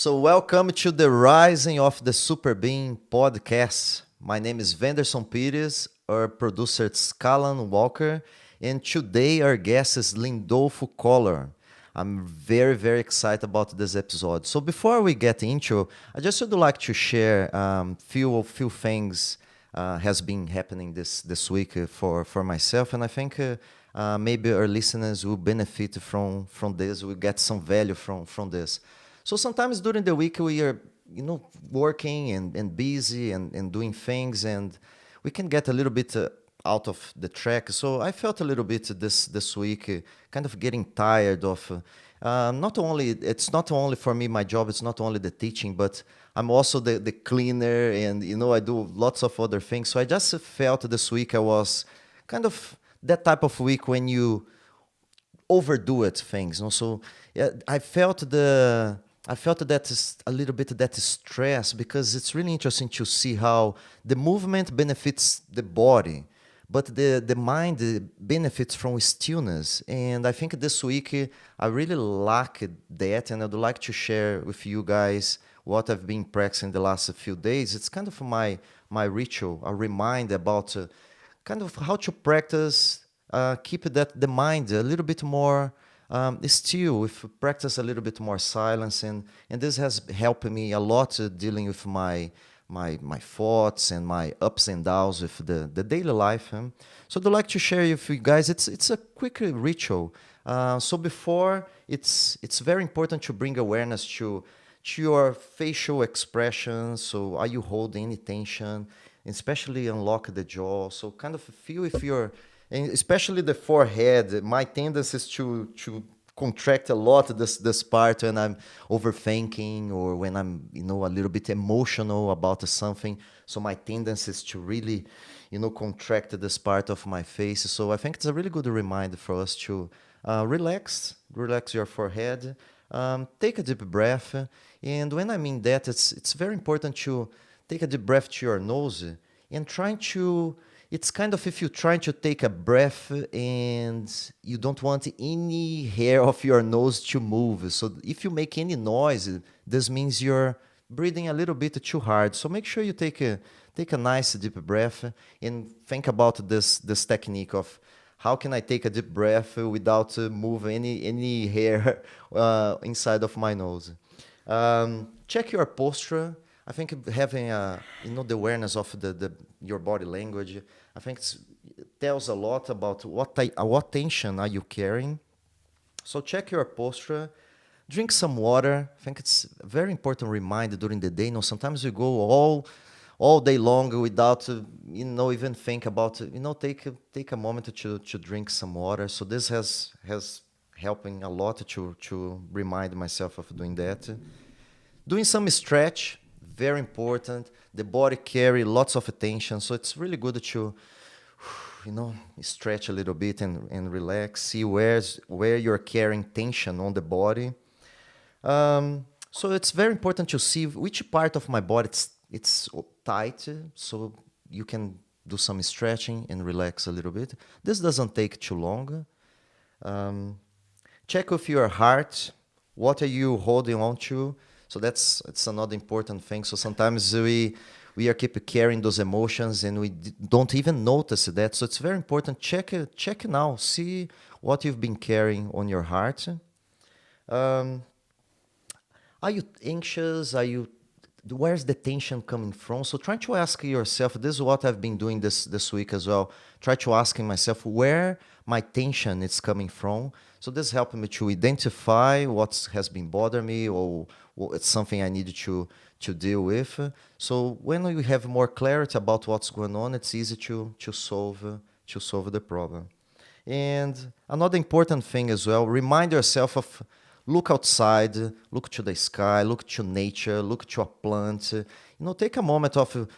So, welcome to the Rising of the Super Being podcast. My name is Vanderson Pires, our producer is Callan Walker, and today our guest is Lindolfo Collor. I'm very excited about this episode. So, before we get into, I just would like to share few things has been happening this week for myself, and I think maybe our listeners will benefit from this, will get some value from this. So sometimes during the week we are, working and busy and doing things, and we can get a little bit out of the track. So I felt a little bit this week, kind of getting tired of. Not only it's not only for me my job. It's not only the teaching, but I'm also the cleaner, and I do lots of other things. So I just felt this week I was kind of that type of week when you overdo it things. So yeah, I felt that is a little bit that stress, because it's really interesting to see how the movement benefits the body, but the mind benefits from stillness. And I think this week I really lack that, and I'd like to share with you guys what I've been practicing the last few days. It's kind of my ritual, a reminder about kind of how to practice, keep the mind a little bit more still, with practice a little bit more silence, and this has helped me a lot dealing with my thoughts and my ups and downs with the daily life. So I'd like to share with you guys. It's a quick ritual. So before, it's very important to bring awareness to your facial expressions. So are you holding any tension? Especially unlock the jaw. So kind of feel if you're, and especially the forehead. My tendency is to contract a lot this part when I'm overthinking, or when I'm a little bit emotional about something. So my tendency is to really contract this part of my face. So I think it's a really good reminder for us to relax your forehead, take a deep breath. And when I mean that, it's very important to take a deep breath to your nose, and trying to, it's kind of if you're trying to take a breath and you don't want any hair of your nose to move. So if you make any noise, this means you're breathing a little bit too hard. So make sure you take a nice deep breath, and think about this technique of how can I take a deep breath without moving any hair inside of my nose. Check your posture. I think having the awareness of your body language, I think it tells a lot about what tension are you carrying. So check your posture, drink some water. I think it's a very important reminder during the day. Sometimes we go all day long without even think about take a moment to drink some water. So this has helping a lot to remind myself of doing that. Doing some stretch. Very important. The body carry lots of attention, so it's really good to, stretch a little bit and relax. See where you're carrying tension on the body. So it's very important to see which part of my body it's tight, so you can do some stretching and relax a little bit. This doesn't take too long. Check with your heart. What are you holding on to? So it's another important thing. So sometimes we are keep carrying those emotions, and we don't even notice that. So it's very important. Check now. See what you've been carrying on your heart. Are you anxious? Where's the tension coming from? So try to ask yourself. This is what I've been doing this week as well. Try to asking myself where my tension is coming from. So this helped me to identify what has been bothering me, or it's something I need to deal with. So when we have more clarity about what's going on, it's easy to solve the problem. And another important thing as well, remind yourself of look outside, look to the sky, look to nature, look to a plant. Take a moment of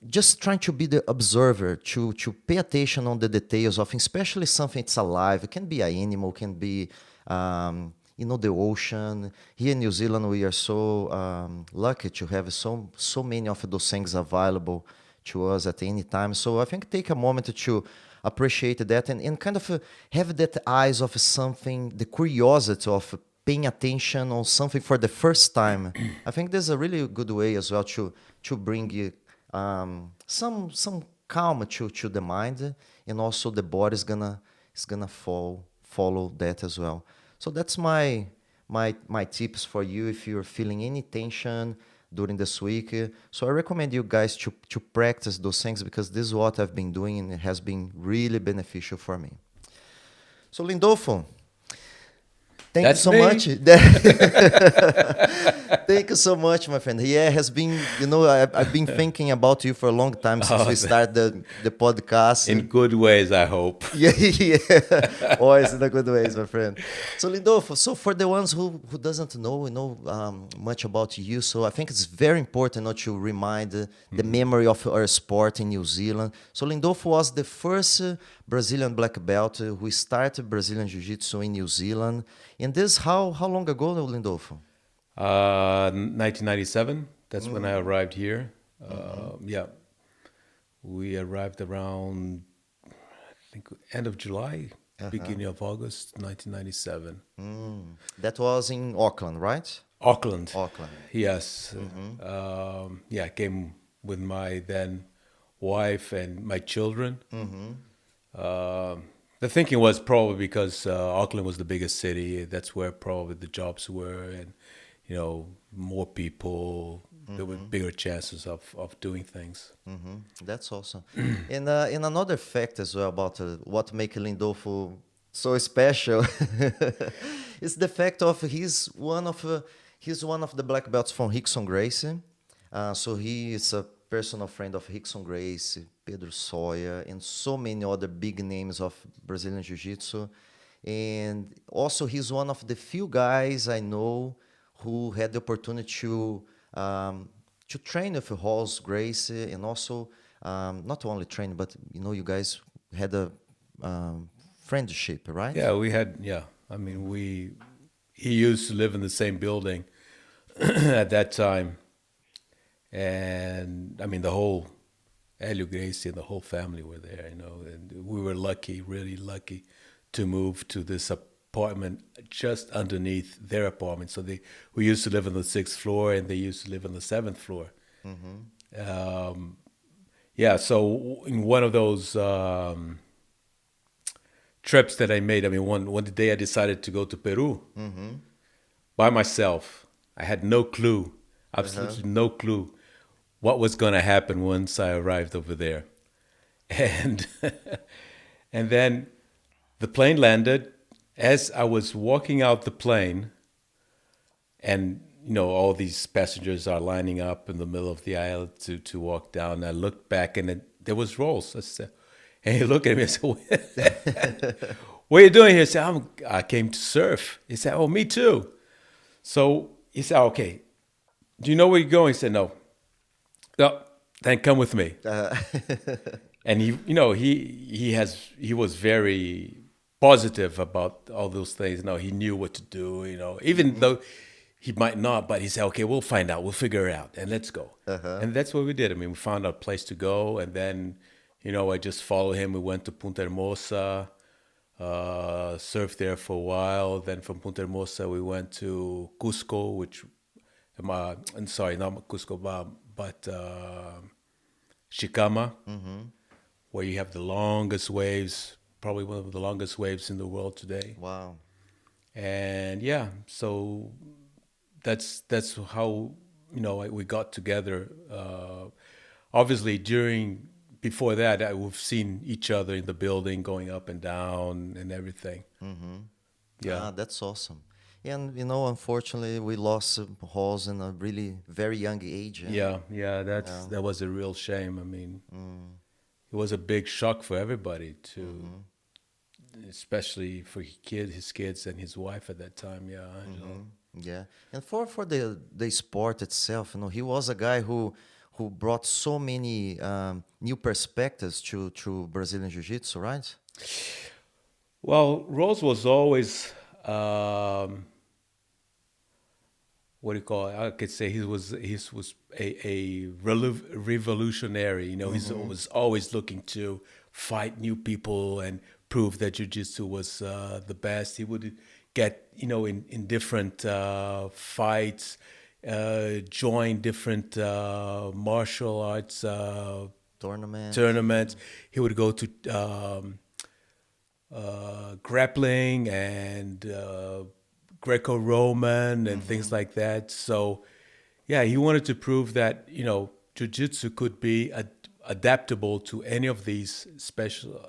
just trying to be the observer, to pay attention on the details of, especially something that's alive. It can be an animal, can be the ocean. Here in New Zealand, we are so lucky to have so many of those things available to us at any time. So I think take a moment to appreciate that, and kind of have that eyes of something, the curiosity of paying attention on something for the first time. I think there's a really good way as well to bring some calm to the mind, and also the body is gonna follow that as well. So that's my tips for you if you're feeling any tension during this week. So I recommend you guys to practice those things, because this is what I've been doing and it has been really beneficial for me. So Lindolfo, thank you That's so me. much. Thank you so much, my friend. Yeah, has been, I've been thinking about you for a long time since we started the podcast. In good ways, I hope. Yeah, yeah. Always in the good ways, my friend. So Lindolfo, so for the ones who doesn't know much about you, so I think it's very important not to remind the memory of our sport in New Zealand. So Lindolfo was the first Brazilian black belt who started Brazilian Jiu-Jitsu in New Zealand. And this, how long ago, Lindolfo? 1997. That's when I arrived here. Yeah, we arrived around, I think, end of July, beginning of August, 1997. That was in Auckland, right? Auckland. Auckland. Yes. Yeah, I came with my then wife and my children. The thinking was probably because Auckland was the biggest city. That's where probably the jobs were, and more people. There were bigger chances of doing things. That's awesome. And another fact as well about what makes Lindolfo so special is the fact of he's one of the black belts from Rickson Gracie. So he is a personal friend of Rickson Gracie, Pedro Soya, and so many other big names of Brazilian Jiu-Jitsu. And also he's one of the few guys I know who had the opportunity to train with Rolls Gracie, and also not only train, but you guys had a friendship, right? Yeah, we had. Yeah, I mean, he used to live in the same building at that time, and I mean the whole Hélio Gracie and the whole family were there. And we were lucky, really lucky, to move to this apartment just underneath their apartment. So we used to live on the 6th floor, and they used to live on the 7th floor. Yeah, so in one of those trips that I made, I mean, one day I decided to go to Peru by myself. I had no clue, absolutely no clue what was going to happen once I arrived over there. And and then the plane landed. As I was walking out the plane, and all these passengers are lining up in the middle of the aisle to walk down, I looked back, and there was Rolls. I said, and he looked at me and said, "What are you doing here?" I said, "I came to surf." He said, "Oh, me too." So he said, "Okay, do you know where you're going?" He said, "No." "No, then come with me." And he was very positive about all those things. He knew what to do. Even though he might not, but he said, "Okay, we'll find out. We'll figure it out, and let's go." And that's what we did. I mean, we found a place to go, and then, I just followed him. We went to Punta Hermosa, surfed there for a while. Then from Punta Hermosa, we went to Cusco, I'm sorry, not Cusco, but Chicama, where you have the longest waves, probably one of the longest waves in the world today. Wow. And yeah, so that's how we got together. Obviously, before that, we've seen each other in the building, going up and down and everything. Yeah, That's awesome. And unfortunately, we lost Halls in a really very young age. Yeah, that was a real shame. I mean, it was a big shock for everybody, especially for his kids and his wife at that time. Yeah, Angelo. Yeah, and for the sport itself, he was a guy who brought so many new perspectives to Brazilian Jiu-Jitsu, right? Well, Rose was always what do you call it? I could say he was a revolutionary. He was always looking to fight new people and prove that jiu-jitsu was the best. He would get, in different fights, join different martial arts tournaments. He would go to grappling and Greco-Roman and things like that. So, yeah, he wanted to prove that, jiu-jitsu could be adaptable to any of these special,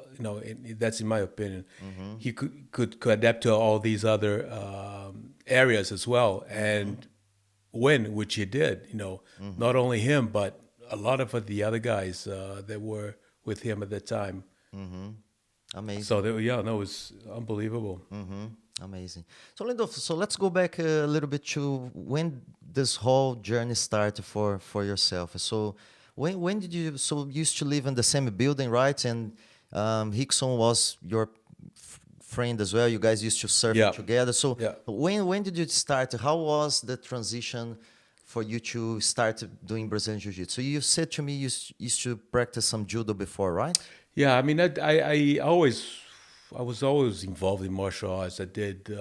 that's in my opinion. He could adapt to all these other areas as well and win, which he did, not only him, but a lot of the other guys that were with him at that time. Amazing. So, it was unbelievable. Amazing. So, Lindolfo, so let's go back a little bit to when this whole journey started for yourself. So, when did you, so you used to live in the same building, right? And Rickson was your friend as well. You guys used to surf together. So, when did you start? How was the transition for you to start doing Brazilian Jiu-Jitsu? So, you said to me you used to practice some judo before, right? Yeah, I mean, I was always involved in martial arts. I did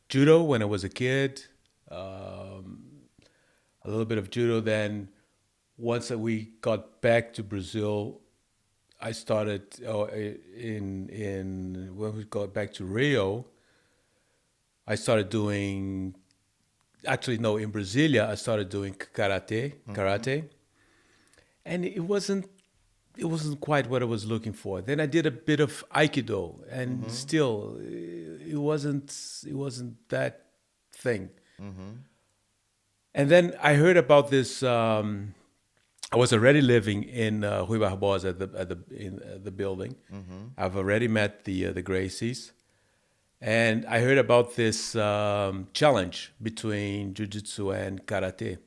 judo when I was a kid, a little bit of judo. Then once we got back to Brazil, I started when we got back to Rio, I started doing, actually no, in Brasilia, I started doing karate. And it wasn't quite what I was looking for. Then I did a bit of Aikido, and still, it wasn't that thing. And then I heard about this. I was already living in Rui Barbosa in the building. I've already met the Gracies, and I heard about this challenge between Jiu-Jitsu and Karate,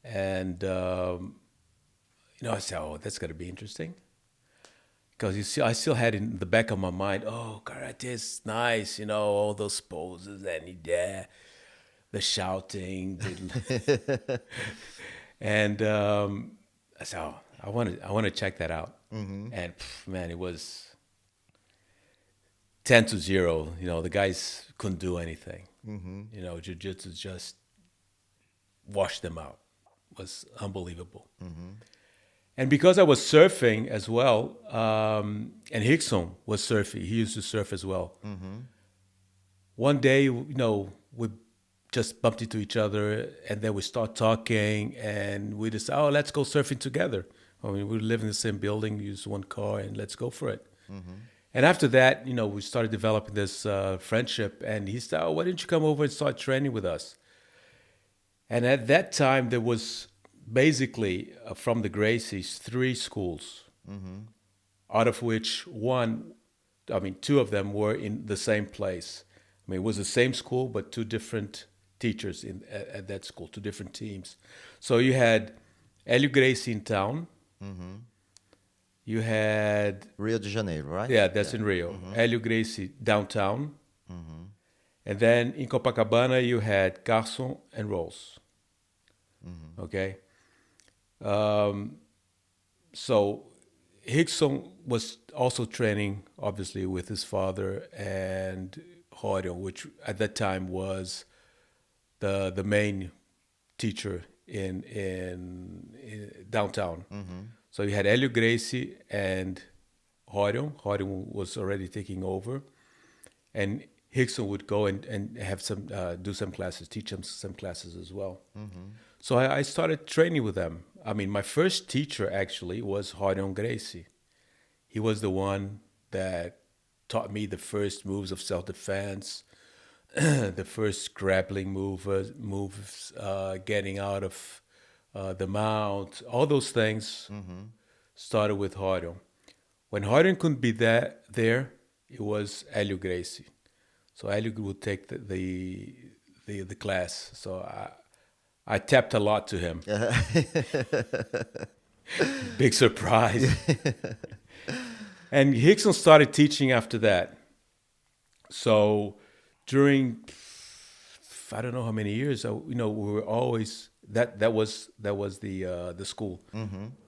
and. I said, oh, that's going to be interesting. Because I still had in the back of my mind, oh, karate is nice, all those poses and the shouting. And I said, oh, I want to check that out. And man, it was 10-0. The guys couldn't do anything. Jiu-jitsu just washed them out. It was unbelievable. And because I was surfing as well, and Rickson was surfing, he used to surf as well. One day, we just bumped into each other, and then we start talking, and we decided, oh, let's go surfing together. I mean, we live in the same building, use one car, and let's go for it. And after that, we started developing this friendship, and he said, oh, why don't you come over and start training with us? And at that time, there was basically from the Gracies 3 schools, out of which two of them were in the same place. I mean, it was the same school, but 2 different teachers at that school, 2 different teams. So you had Hélio Gracie in town. You had Rio de Janeiro, right? Yeah, that's in Rio. Hélio Gracie downtown. And then in Copacabana, you had Carson and Rose. Okay. So Rickson was also training, obviously, with his father and Horion, which at that time was the main teacher in downtown. So you had Hélio Gracie and Horion. Horion was already taking over, and Rickson would go and have some do some classes, teach them some classes as well. So I started training with them. I mean, my first teacher actually was Rickson Gracie. He was the one that taught me the first moves of self-defense, the first grappling moves, getting out of the mount, all those things started with Rickson. When Rickson couldn't be there, it was Hélio Gracie. So Hélio would take the class. So I tapped a lot to him. Big surprise. And Rickson started teaching after that. So during, I don't know how many years, we were always, that was the school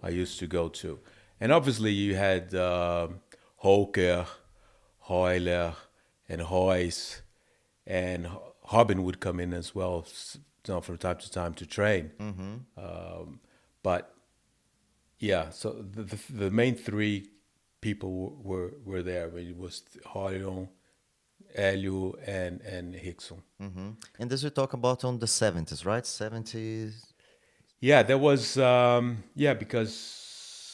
I used to go to. And obviously you had Holker, Euler, and Hoyce, and Harbin would come in as well, from time to time to train. But yeah, so the main three people were there. I mean, it was Harion, Hélio, and Rickson. And this we talk about on the 70s, right? 70s, Yeah, there was because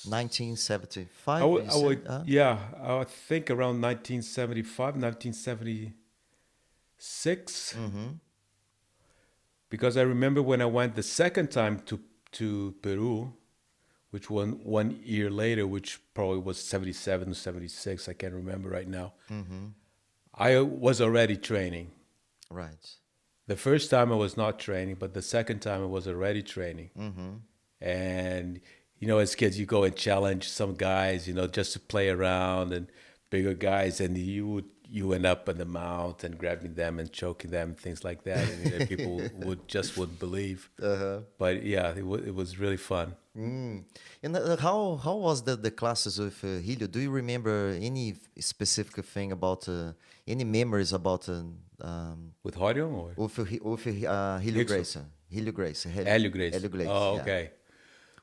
1975. I would, You I would said? yeah, I would think around 1975, 1976. Because I remember when I went the second time to Peru, which one year later, which probably was 77 or 76, I can't remember right now. I was already training. Right. The first time I was not training, but the second time I was already training. And, as kids, you go and challenge some guys, just to play around, and bigger guys, and you end up on the mount and grabbing them and choking them, things like that. And people wouldn't believe. But yeah, it was really fun. And how was the classes with Helio? Do you remember any specific thing about any memories about With Horion or? with Helio Gracie? Helio Gracie. Hélio Gracie. Helio Gracie. Oh, yeah. okay.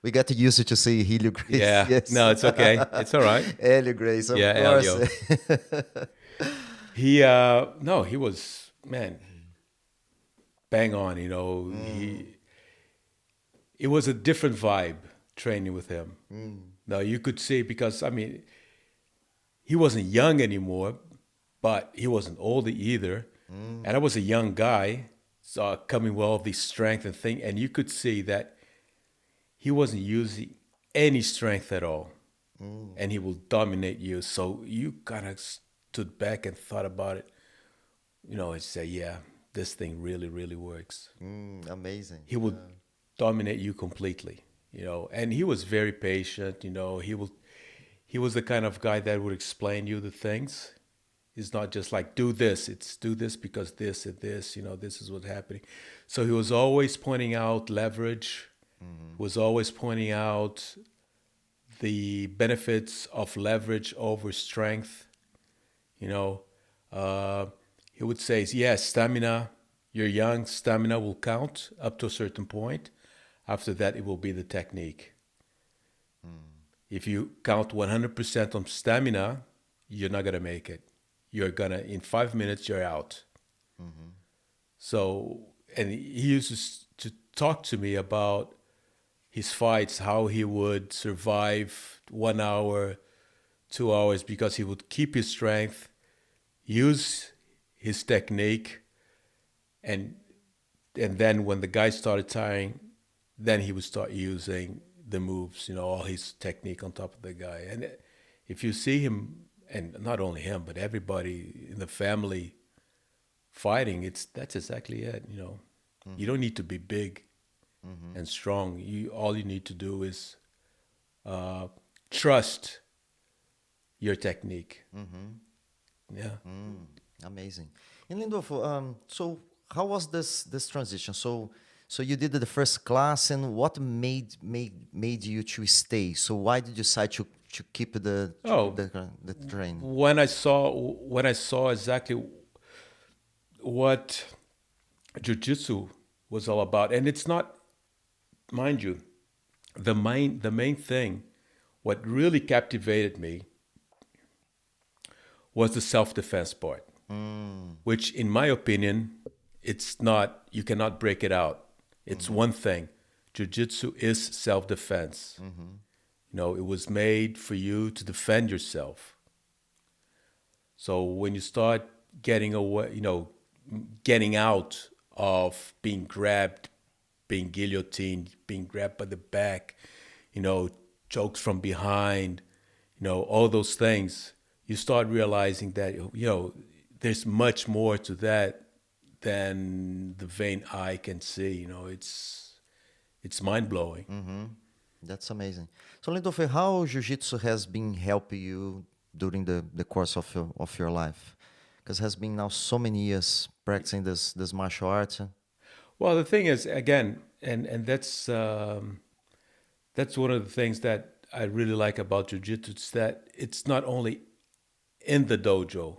We got used to say Helio Gracie. Yeah. Yes. No, it's okay. It's all right. Helio Gracie, of Yeah, course. Helio. He was, man, bang on, it was a different vibe training with him. Now you could see, because, he wasn't young anymore, but he wasn't old either. And I was a young guy, so coming with all this strength and thing, and you could see that he wasn't using any strength at all. And he will dominate you. So you kind of stood back and thought about it, and say, yeah, this thing really, really works. Amazing. He would dominate you completely, and he was very patient. He was the kind of guy that would explain you the things. It's not just like, do this, it's do this because this and this, this is what's happening. So he was always pointing out leverage, was always pointing out the benefits of leverage over strength. He would say, yes, stamina, you're young, stamina will count up to a certain point. After that, it will be the technique. If you count 100% on stamina, you're not going to make it. In 5 minutes, you're out. So, and he used to talk to me about his fights, how he would survive 1 hour, 2 hours, because he would keep his strength, use his technique, and then when the guy started tiring, then he would start using the moves, all his technique on top of the guy. And if you see him, and not only him, but everybody in the family fighting, that's exactly it. You don't need to be big and strong. All you need to do is trust your technique. Yeah. Amazing. And Lindolfo, so how was this transition? So you did the first class, and what made you to stay? So why did you decide to keep the train? When I saw exactly what Jiu-Jitsu was all about, and it's not, mind you, the main thing, what really captivated me was the self-defense part, which in my opinion, it's not, you cannot break it out. It's one thing. Jiu-Jitsu is self-defense. It was made for you to defend yourself. So when you start getting away, getting out of being grabbed, being guillotined, being grabbed by the back, chokes from behind, all those things, you start realizing that, there's much more to that than the vain eye can see. It's mind-blowing. That's amazing. So, Lindolfo, how Jiu-Jitsu has been helping you during the course of your life? Because it has been now so many years practicing this martial art. Well, the thing is, again, and that's one of the things that I really like about Jiu-Jitsu, is that it's not only in the dojo,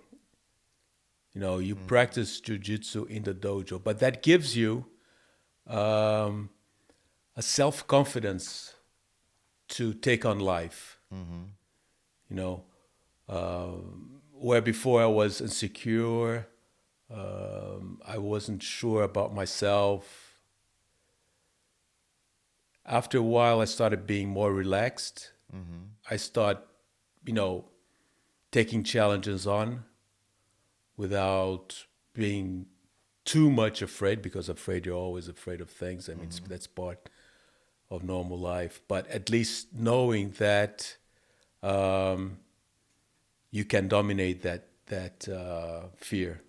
You practice jiu-jitsu in the dojo, but that gives you a self-confidence to take on life. You know, where before I was insecure, I wasn't sure about myself. After a while, I started being more relaxed. I start, taking challenges on without being too much afraid, because you're always afraid of things. I mean, that's part of normal life. But at least knowing that you can dominate that fear.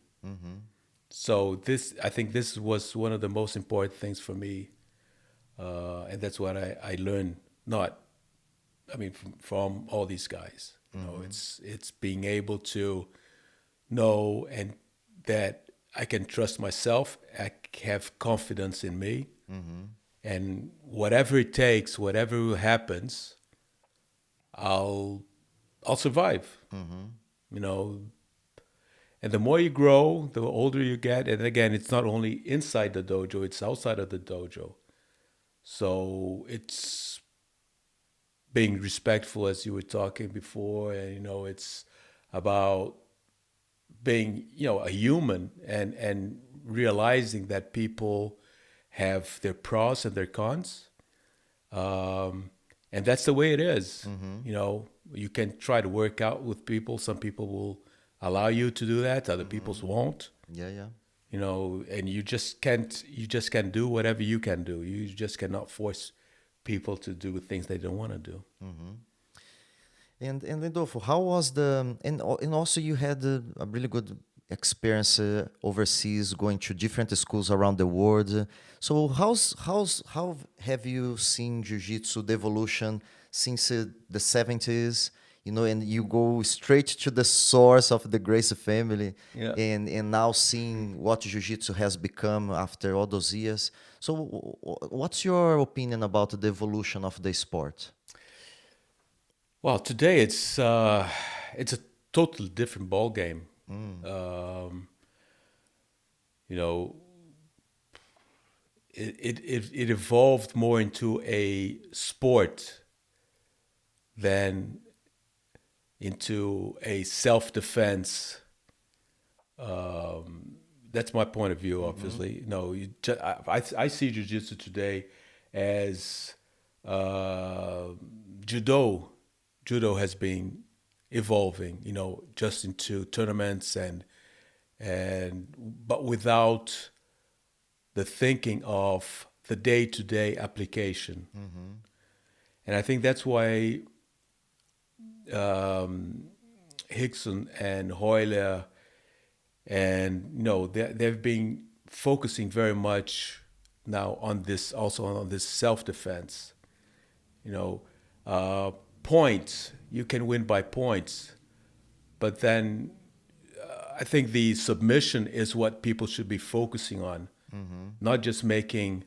So I think this was one of the most important things for me, and that's what I learned. From all these guys. It's being able to know and that I can trust myself. I have confidence in me, and whatever it takes, whatever happens, I'll survive. And the more you grow, the older you get. And again, it's not only inside the dojo, it's outside of the dojo. So it's being respectful, as you were talking before. And, it's about being, a human and realizing that people have their pros and their cons. And that's the way it is. You can try to work out with people. Some people will allow you to do that. Other people won't. Yeah. And you just can't do whatever you can do. You just cannot force people to do things they don't want to do. And Lindolfo, how was and also you had a really good experience overseas, going to different schools around the world. So how have you seen Jiu-Jitsu Devolution since the 70s? And you go straight to the source of the Gracie family, and now seeing what Jiu-Jitsu has become after all those years. So what's your opinion about the evolution of the sport? Well, today it's a totally different ball game. It evolved more into a sport than into a self-defense. That's my point of view, obviously. I see Jiu-Jitsu today as judo. Judo has been evolving, just into tournaments but without the thinking of the day-to-day application. And I think that's why Rickson and Hoyle and they've been focusing very much now on this self-defense. Points, you can win by points, but then I think the submission is what people should be focusing on, not just making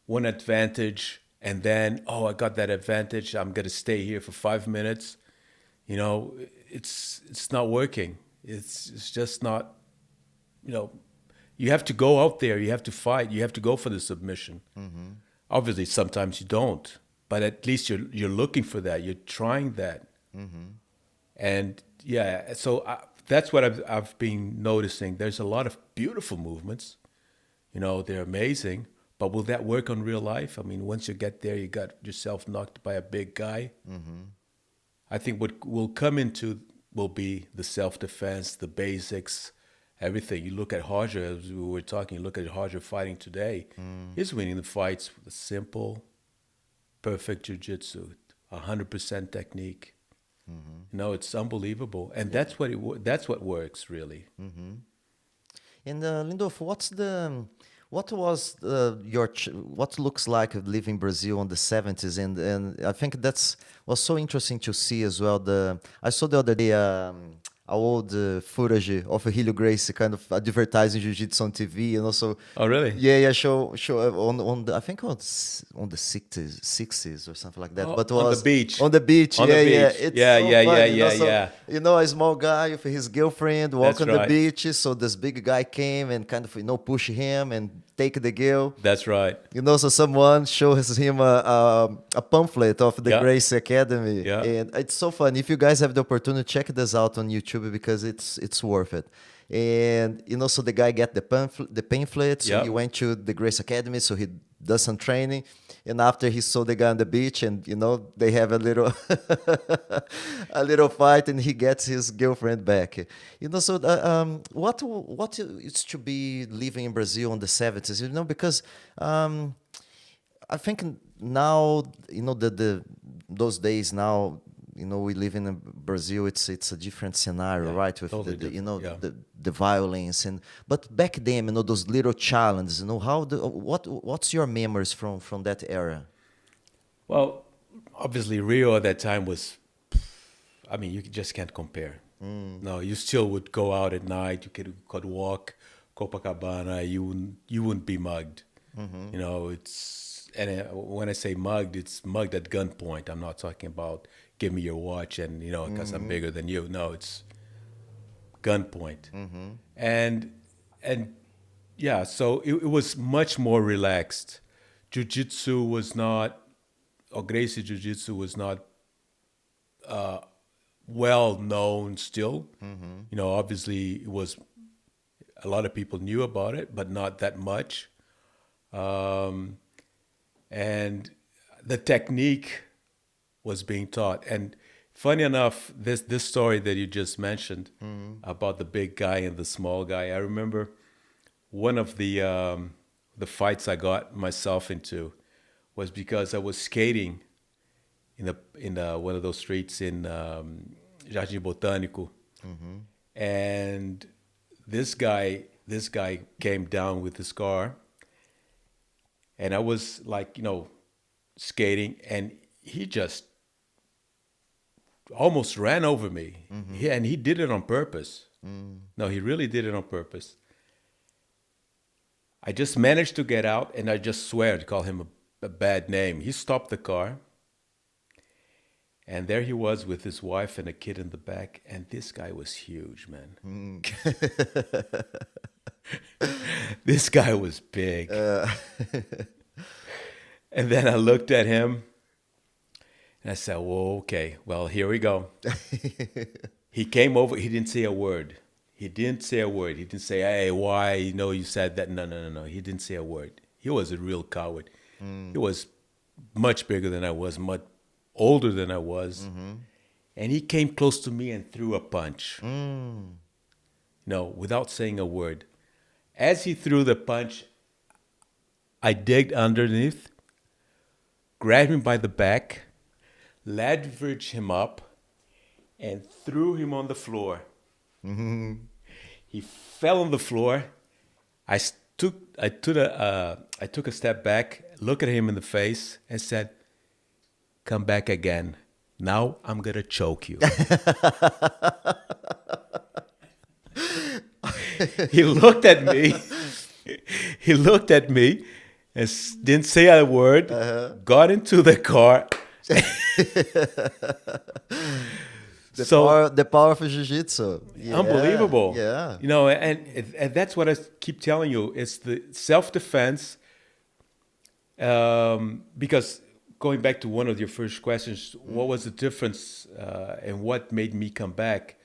one advantage and then, I got that advantage, I'm going to stay here for 5 minutes. It's not working. It's just not, you have to go out there, you have to fight, you have to go for the submission. Obviously, sometimes you don't, but at least you're looking for that, you're trying that. And so that's what I've been noticing. There's a lot of beautiful movements, they're amazing, but will that work on real life? I mean, once you get there, you got yourself knocked by a big guy. I think what will come into will be the self-defense, the basics, everything. You look at Roger, as we were talking, you look at Roger fighting today. He's winning the fights with a simple, perfect jiu-jitsu, 100% technique. It's unbelievable. And that's what works, really. And Lindolfo, what looks like living in Brazil in the 70s, and I think was so interesting to see as well. I saw the other day old footage of Helio Gracie kind of advertising jiu-jitsu on TV, and also Oh, really? yeah, show on the, I think on the 60s or something like that. Oh, But on the was beach. on the beach. On the Yeah, beach. it's Yeah, so yeah, fun. yeah, yeah. A small guy with his girlfriend walk That's on the right. beach. So this big guy came and kind of push him and take the girl. That's right. So someone shows him a pamphlet of the Yeah. Gracie Academy, Yeah. and it's so fun. If you guys have the opportunity, check this out on YouTube because it's worth it. And so the guy get the pamphlet, so Yeah. he went to the Gracie Academy, so he does some training, and after he saw the guy on the beach, and they have a little a little fight, and he gets his girlfriend back. So what is to be living in Brazil on the 70s? Because I think now those days now. We live in Brazil. It's a different scenario, right? With totally the different, yeah. the violence but back then, those little challenges. What's your memories from that era? Well, obviously Rio at that time was, I mean, you just can't compare. No, you still would go out at night. You could walk Copacabana. You wouldn't be mugged. When I say mugged, it's mugged at gunpoint. I'm not talking about give me your watch and because I'm bigger than you. No, it's gunpoint. And yeah, so it was much more relaxed. Jiu-Jitsu was not, or Gracie Jiu-Jitsu was not well known still. Obviously it was, a lot of people knew about it, but not that much. And the technique was being taught. And funny enough, this story that you just mentioned about the big guy and the small guy, I remember one of the fights I got myself into was because I was skating in one of those streets in Jardim Botânico, and this guy came down with his car, and I was like skating, and he just almost ran over me. And he did it on purpose. No, he really did it on purpose. I just managed to get out, and I just swear to call him a bad name. He stopped the car, and there he was with his wife and a kid in the back, and this guy was huge, man. This guy was big. And then I looked at him, and I said, whoa, okay, well, here we go. He came over. He didn't say a word. He didn't say, hey, why, you said that. No. He didn't say a word. He was a real coward. He was much bigger than I was, much older than I was. And he came close to me and threw a punch. Without saying a word. As he threw the punch, I digged underneath, grabbed him by the back, leveraged him up, and threw him on the floor. He fell on the floor. I took a step back, looked at him in the face, and said, "Come back again. Now I'm gonna choke you." He looked at me. He looked at me and didn't say a word. Got into the car. The power of jiu-jitsu. Yeah, unbelievable. Yeah. And that's what I keep telling you. It's the self-defense. Because going back to one of your first questions, what was the difference and what made me come back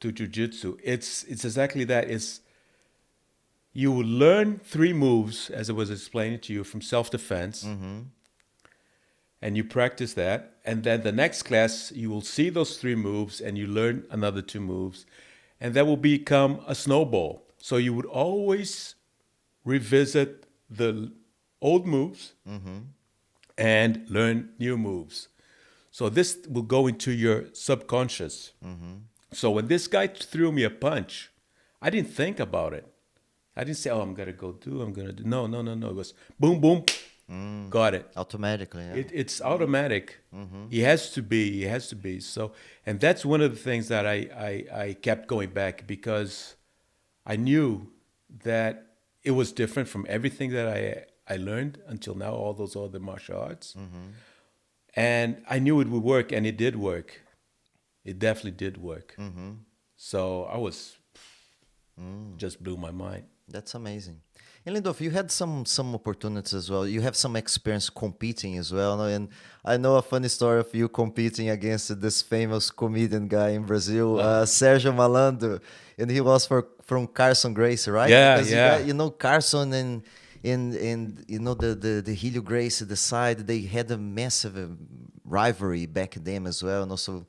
to jiu-jitsu? It's exactly that. It's you learn 3 moves, as I was explaining to you, from self-defense, and you practice that. And then the next class, you will see those 3 moves, and you learn another 2 moves, and that will become a snowball. So you would always revisit the old moves and learn new moves. So this will go into your subconscious. So when this guy threw me a punch, I didn't think about it. I didn't say, "Oh, I'm going to do. No. It was boom, boom, got it. Automatically, yeah. It's automatic. He has to be. He has to be. So, and that's one of the things that I kept going back, because I knew that it was different from everything that I learned until now, all those other martial arts. And I knew it would work, and it did work. It definitely did work. So I was just blew my mind. That's amazing. And Lindolfo, you had some opportunities as well. You have some experience competing as well, no? And I know a funny story of you competing against this famous comedian guy in Brazil, Sergio Malandro, and he was from Rickson Gracie, right? Yeah, because yeah. You know, Carson and you know the Helio Gracie, the side, they had a massive rivalry back then as well, and also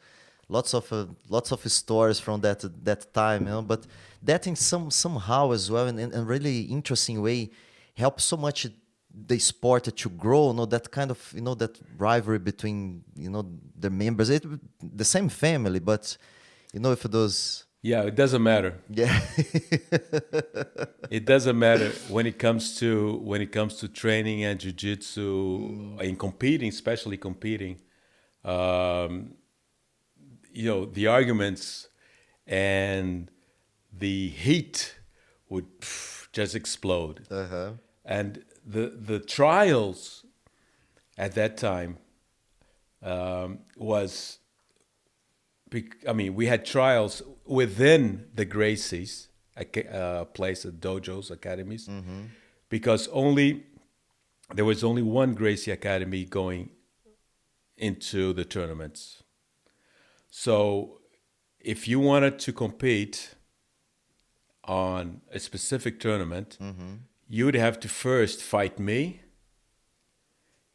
lots of stories from that time, you know. But that in somehow as well, in a really interesting way, helps so much the sport to grow. You know, that kind of, you know, that rivalry between, you know, the members, the same family, but you know, if those. Yeah, it doesn't matter. Yeah. It doesn't matter when it comes to training and jiu-jitsu, in competing, especially competing. You know, the arguments and the heat would just explode. And the trials at that time was, I mean, we had trials within the Gracies, place at dojos, academies, because there was only one Gracie academy going into the tournaments. So if you wanted to compete on a specific tournament, you would have to first fight me.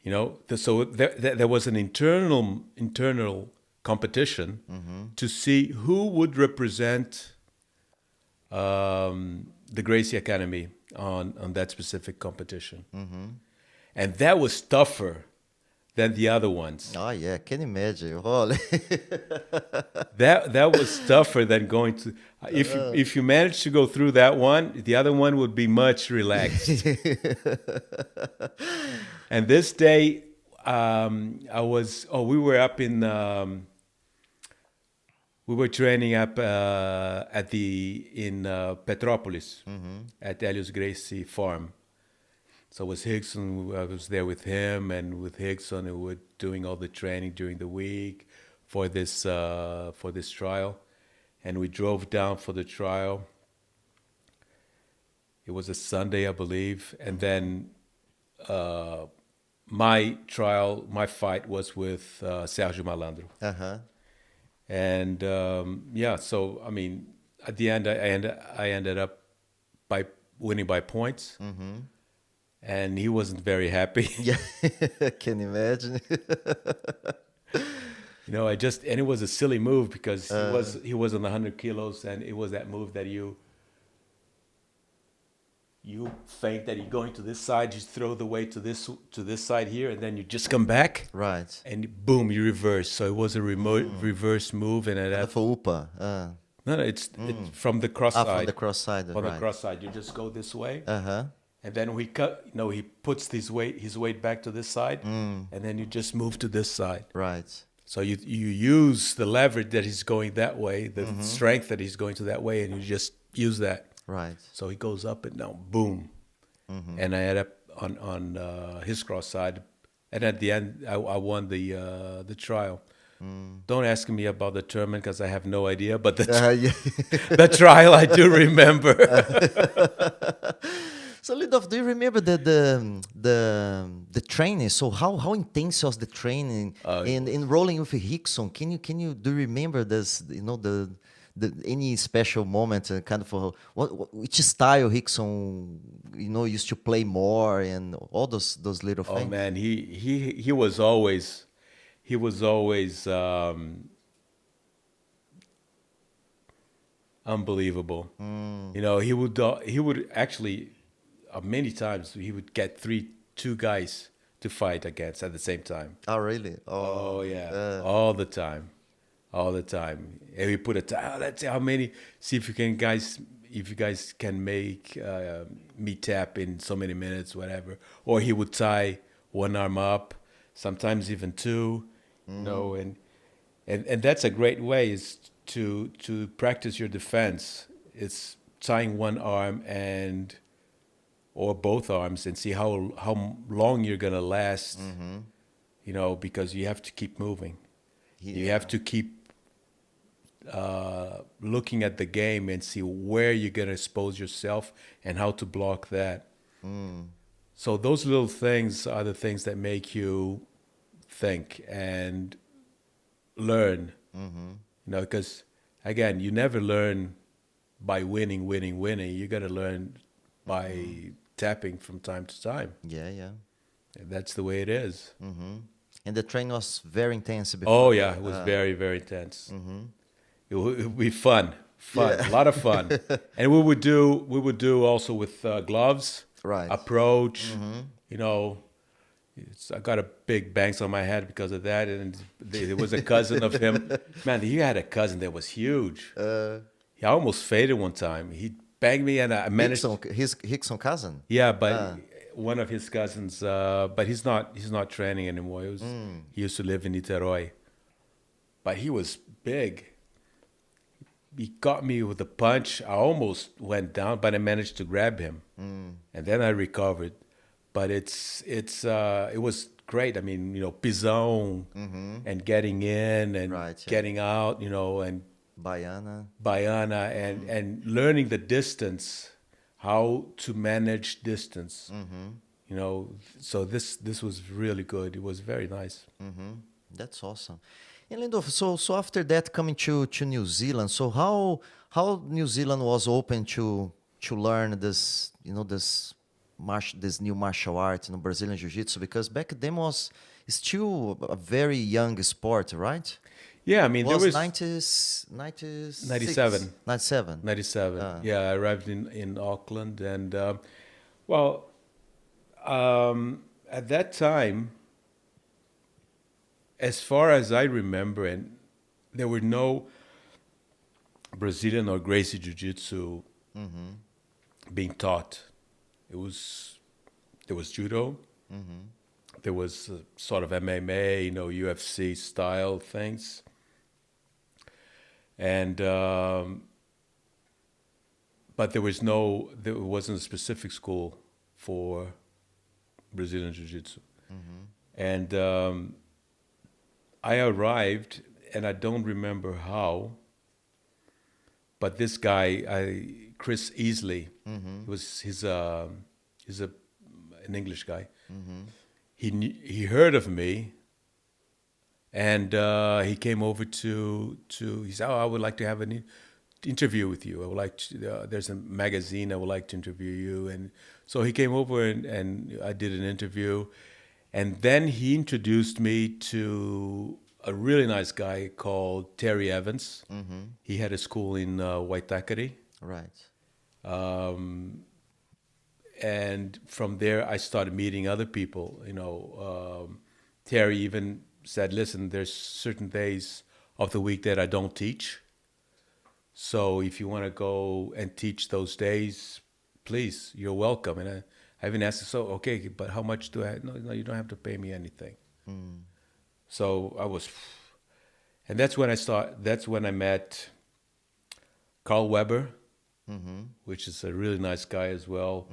You know, so there was an internal competition to see who would represent the Gracie Academy on that specific competition. And that was tougher than the other ones. Oh yeah, can imagine. Holy. That was tougher than going to. If you managed to go through that one, the other one would be much relaxed. And this day, we were up in. We were training up in Petropolis at Helios Gracie farm. So it was Rickson. I was there with him, and with Rickson, we were doing all the training during the week for this trial. And we drove down for the trial. It was a Sunday, I believe. And then my fight was with Sergio Malandro. And so I mean, at the end, I ended up by winning by points. And he wasn't very happy. Yeah, can imagine. You know, and it was a silly move because he was on 100 kilos, and it was that move that you feint that you're going to this side, you throw the weight to this side here, and then you just come back. Right. And boom, you reverse. So it was a reverse move, and No, it's from the cross side. From the cross side. From the cross side, you just go this way. And then he puts his weight back to this side, and then you just move to this side. Right. So you use the leverage that he's going that way, the strength that he's going to that way, and you just use that. Right. So he goes up and down, boom, and I end up on his cross side, and at the end I won the trial. Don't ask me about the tournament because I have no idea, but the trial I do remember. So, Lindolfo, do you remember the training? So, how intense was the training in rolling with Rickson? Do you remember this? You know, the any special moment, kind of which style Rickson, you know, used to play more, and all those little things. Oh man, he was always unbelievable. You know, he would actually. Many times he would get two guys to fight against at the same time. Oh, really? Oh yeah, all the time. And we put let's see how many. See if you guys can make me tap in so many minutes, whatever. Or he would tie one arm up, sometimes even two, you know, and that's a great way is to practice your defense. It's tying one arm or both arms and see how long you're gonna last, you know, because you have to keep moving. You have to keep looking at the game and see where you're gonna expose yourself and how to block that. So those little things are the things that make you think and learn. You know, because again, you never learn by winning. You got to learn by tapping from time to time. Yeah. And that's the way it is. And the training was very intense before. Oh yeah, it was very, very intense. It would be fun, a lot of fun. And we would do also with gloves, Right. approach. You know, I got a big bangs on my head because of that. And there was a cousin of him. Man, he had a cousin that was huge. He almost faded one time. He banged me, and I managed. His Rickson cousin. Yeah, but one of his cousins. But he's not training anymore. He used to live in Niterói. But he was big. He got me with a punch. I almost went down, but I managed to grab him, and then I recovered. But it was great. I mean, you know, pisão and getting in and getting out, you know, and Baiana, and learning the distance, how to manage distance, you know. So this was really good. It was very nice. That's awesome. And Lindolfo, so after that coming to New Zealand, so how New Zealand was open to learn this, you know, this new martial art, you know, Brazilian Jiu-Jitsu, because back then was still a very young sport, right? Yeah, I mean, there was 97. 97. Yeah, I arrived in Auckland, and at that time, as far as I remember, and there were no Brazilian or Gracie Jiu-Jitsu being taught. There was judo. There was sort of MMA, you know, UFC style things, and but there wasn't a specific school for Brazilian Jiu-Jitsu, and I arrived, and I don't remember how, but this guy, Chris Easley, he's an English guy. He heard of me, and he came over he said, "Oh, I would like to have an interview with you. I would like to, there's a magazine I would like to interview you." And so he came over, and I did an interview, and then he introduced me to a really nice guy called Terry Evans. He had a school in Waitakere. Right. And from there, I started meeting other people. You know, Terry even said, "Listen, there's certain days of the week that I don't teach. So if you want to go and teach those days, please, you're welcome." And I even asked him, "So, okay, but how much do I?" No, you don't have to pay me anything. So I was, and that's when I met Carl Weber, which is a really nice guy as well.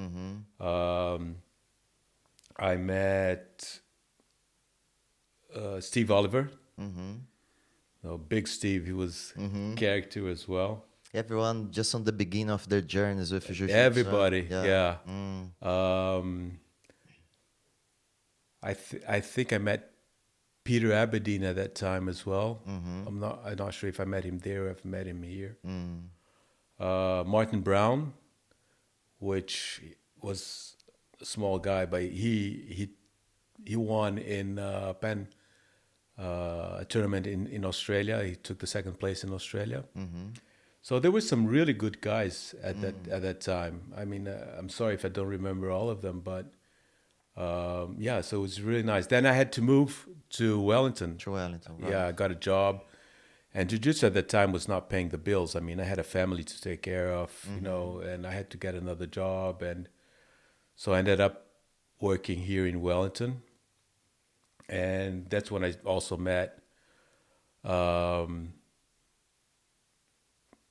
I met Steve Oliver. Big Steve, he was character as well. Everyone just on the beginning of their journeys with Jiu-Jitsu. Everybody, yeah. I think I met Peter Aberdeen at that time as well. I'm not sure if I met him there or if I met him here. Martin Brown, which was a small guy, but he won in a tournament in Australia. He took the second place in Australia. So there were some really good guys at that time. I mean, I'm sorry if I don't remember all of them, but yeah, so it was really nice. Then I had to move to Wellington. Right. Yeah, I got a job. And Jiu-Jitsu at that time was not paying the bills. I mean, I had a family to take care of, you know, and I had to get another job. And so I ended up working here in Wellington. And that's when I also met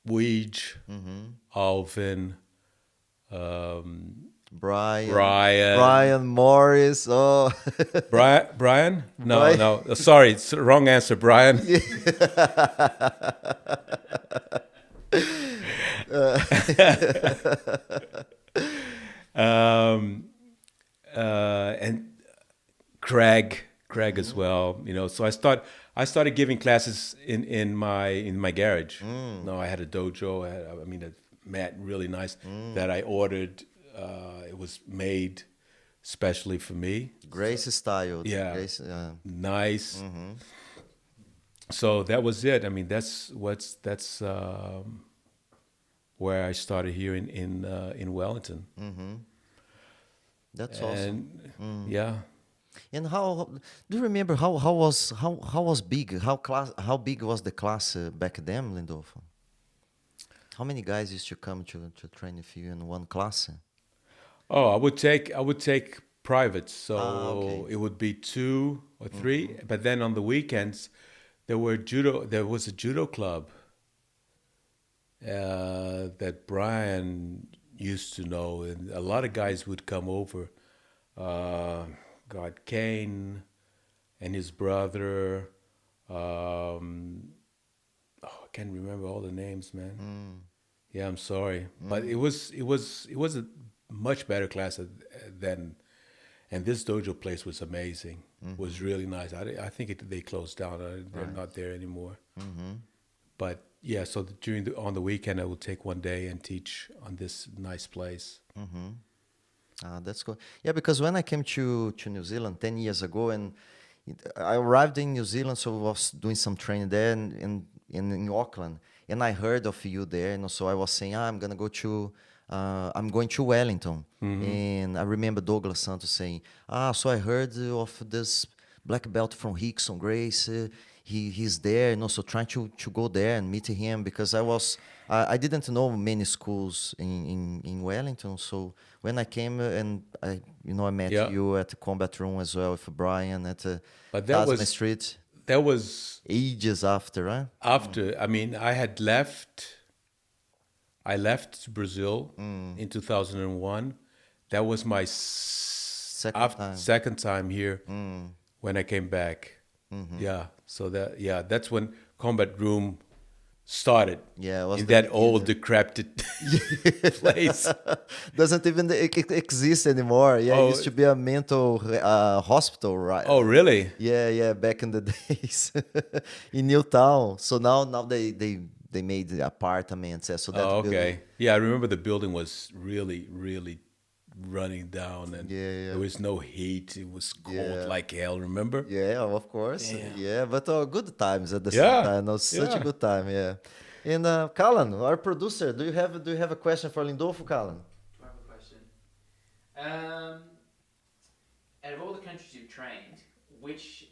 Weege, Alvin, Brian. Brian Morris. Oh, Brian? No, Brian. no. Sorry, it's the wrong answer, Brian. um, and Craig as well. So I started giving classes in my garage. No, I had a dojo. I mean, a mat really nice that I ordered. It was made specially for me. Gracie style. Yeah, Gracie, nice. So that was it. I mean, that's where I started here in Wellington. That's awesome. Yeah. And how do you remember how was big how big was the class back then, Lindolfo? How many guys used to come to train with you in one class? Oh, I would take privates, so okay. it would be 2 or 3. But then on the weekends, there was a judo club that Brian used to know, and a lot of guys would come over. Kane and his brother. I can't remember all the names, man. Yeah, I'm sorry, but it was a much better class than, and this dojo place was amazing. Was really nice. I think they closed down. They're not there anymore. But yeah, so on the weekend I would take one day and teach on this nice place. That's cool. Yeah, because when I came to New Zealand 10 years ago, and I arrived in New Zealand, so I was doing some training there in Auckland, and I heard of you there, so I was saying, I'm going to Wellington. And I remember Douglas Santos saying, so I heard of this black belt from Rickson Gracie. He's there, so trying to go there and meet him, because I didn't know many schools in Wellington. So when I came and I met you at the combat room as well with Brian at Tasman Street. That was ages after, right? After, I mean, I left Brazil in 2001. That was my second time here when I came back. Yeah, so that's when combat room started. Yeah, it was in that old decrepit place. Doesn't even exist anymore. Yeah, it used to be a mental hospital, right? Oh, really? Yeah, back in the days in Newtown. So now they made the apartments. So that okay. building, Yeah, I remember the building was really running down, and there was no heat. It was cold like hell, remember? Yeah, of course. Yeah, but good times at the same time. No, such a good time, yeah. And Callan, our producer, do you have a question for Lindolfo, Callan? I have a question. Out of all the countries you've trained, which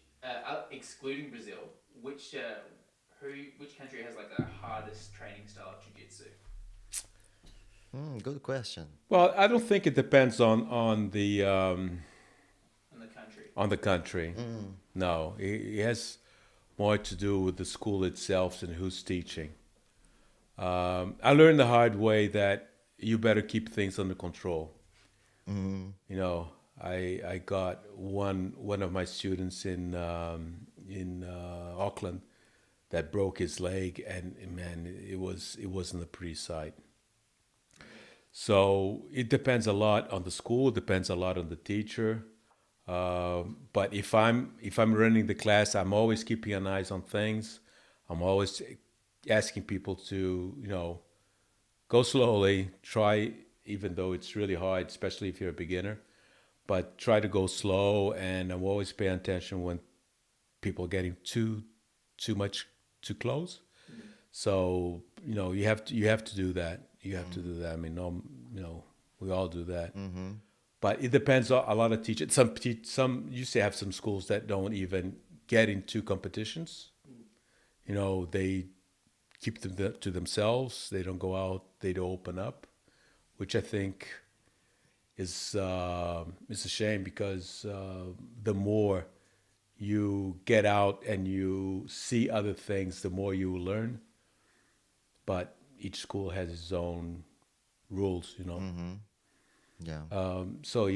excluding Brazil, which country has like the hardest training style of jiu-jitsu? Good question. Well, I don't think it depends on the country. On the country. No, it has more to do with the school itself and who's teaching. I learned the hard way that you better keep things under control. I got one of my students in Auckland that broke his leg, and man, it wasn't a pretty sight. So it depends a lot on the school. It depends a lot on the teacher. But if I'm running the class, I'm always keeping an eye on things. I'm always asking people to go slowly. Try, even though it's really hard, especially if you're a beginner. But try to go slow, and I'm always paying attention when people are getting too close. So you have to do that. You have to do that. I mean, we all do that. But it depends a lot of teachers. Some used to have some schools that don't even get into competitions. They keep them to themselves. They don't go out. They don't open up, which I think is a shame, because the more you get out and you see other things, the more you learn. But each school has its own rules, you know. Yeah. So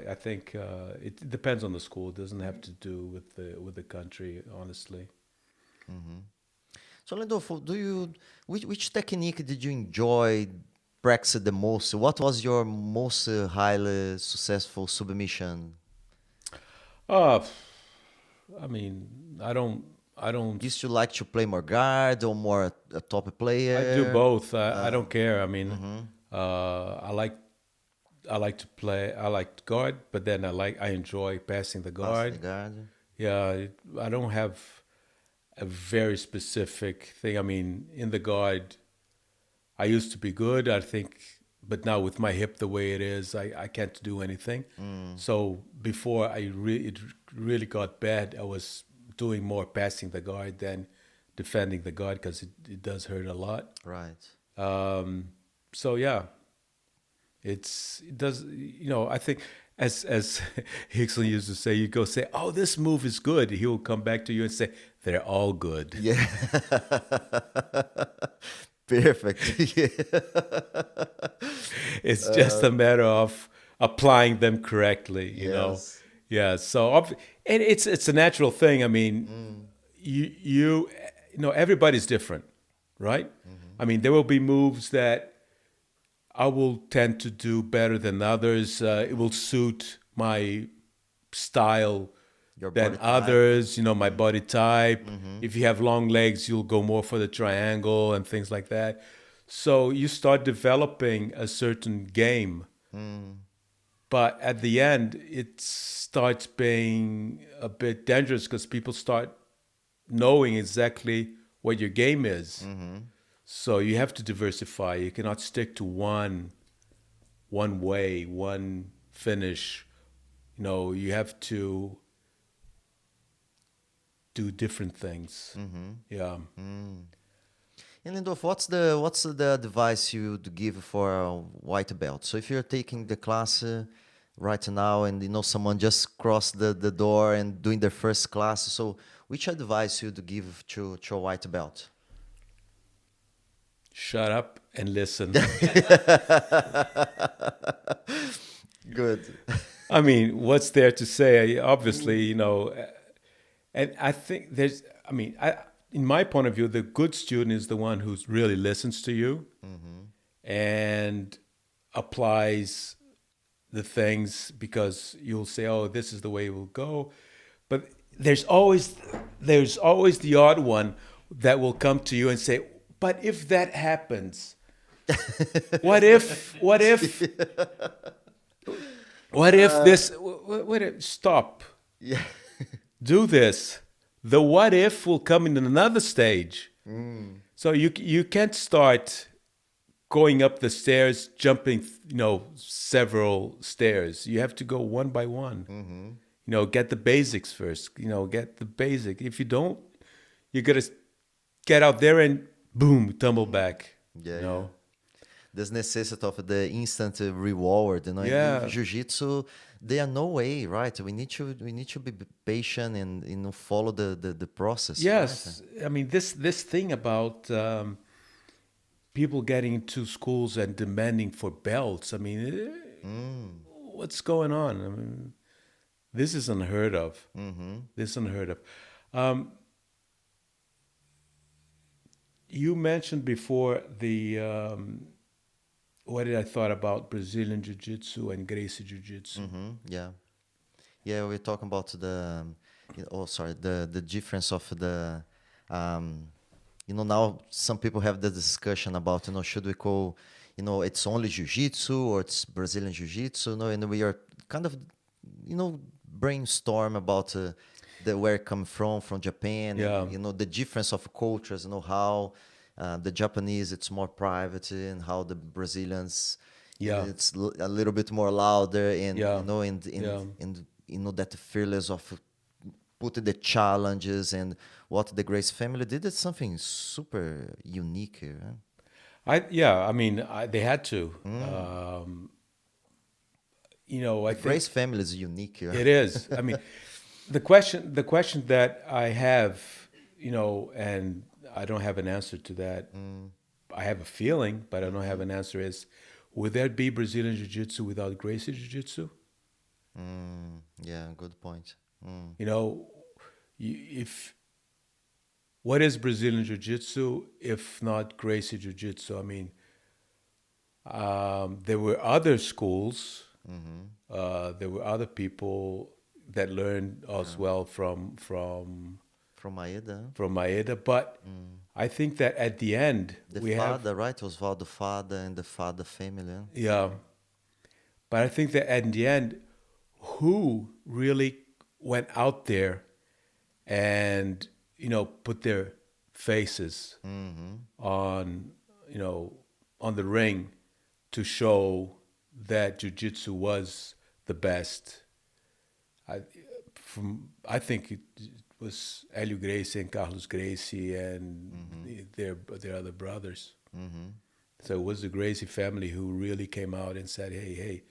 I think it depends on the school. It doesn't have to do with the country, honestly. So Lindolfo, which technique did you enjoy practice the most? What was your most highly successful submission? Uh, I mean, I don't. Used to like to play more guard or more a top player? I do both. I don't care. I mean, I like to play. I like guard, but then I enjoy passing the Pass guard. the guard. Yeah, I don't have a very specific thing. I mean, in the guard, I used to be good, I think, but now with my hip the way it is, I can't do anything. So before it really got bad, I was doing more passing the guard than defending the guard because it does hurt a lot. Right. So yeah, it does. You know, I think as Rickson used to say, you go say, "Oh, this move is good." He will come back to you and say, "They're all good." Yeah. Perfect. Yeah. It's just a matter of applying them correctly, you know. Yes. Yeah. So and it's a natural thing. I mean, you know, everybody's different, right? I mean, there will be moves that I will tend to do better than others. It will suit my style Your than body type. others, you know, my body type. If you have long legs, you'll go more for the triangle and things like that. So you start developing a certain game. But at the end, it starts being a bit dangerous because people start knowing exactly what your game is. So you have to diversify. You cannot stick to one way, one finish. You know, you have to do different things. Yeah. And Lindolfo, what's the advice you would give for a white belt? So if you're taking the class right now and you know someone just crossed the door and doing their first class, so which advice you would give to a white belt? Shut up and listen. Good. I mean, what's there to say? Obviously, you know, and I think in my point of view, the good student is the one who really listens to you and applies the things because you'll say, "Oh, this is the way it will go," but there's always the odd one that will come to you and say, "But if that happens, what if this? What if? Stop. Yeah. Do this." The what if will come in another stage. So you can't start going up the stairs, jumping, you know, several stairs. You have to go one by one. You know, get the basics first. You know, get the basic. If you don't, you're gonna get out there and boom, tumble back. Yeah. You know. This necessity of the instant reward, you know. Yeah. In jiu-jitsu, there are no way, right? We need to be patient and you know follow the process. Yes, Right? I mean this thing about people getting into schools and demanding for belts. I mean, what's going on? I mean, this is unheard of. This is unheard of. You mentioned before the what did I thought about Brazilian Jiu-Jitsu and Gracie Jiu-Jitsu? Yeah. Yeah, we're talking about the difference of the you know, now some people have the discussion about, you know, should we call, you know, it's only jiu-jitsu or it's Brazilian jiu-jitsu, you know, and we are kind of, you know, brainstorm about where it come from Japan, Yeah. and, you know, the difference of cultures, you know, how the Japanese, it's more private and how the Brazilians, Yeah. it's a little bit more louder and, Yeah. you know, and you know, that fearless of putting the challenges and what the Grace family did is something super unique here. I mean, they had to. You know, I think Grace family is unique here. it is. I mean, the question that I have, and I don't have an answer to that. I have a feeling, but I don't have an answer. Is would there be Brazilian Jiu-Jitsu without Gracie Jiu-Jitsu? Yeah, good point. If what is Brazilian Jiu-Jitsu if not Gracie Jiu-Jitsu? I mean, there were other schools. There were other people that learned as well from Maeda, but I think that at the end Right? Osvaldo Fada and the Fada family. Yeah, but I think that at the end, who really went out there and put their faces on on the ring to show that jiu-jitsu was the best. I think it was Hélio Gracie and Carlos Gracie and their other brothers. So it was the Gracie family who really came out and said, "Hey,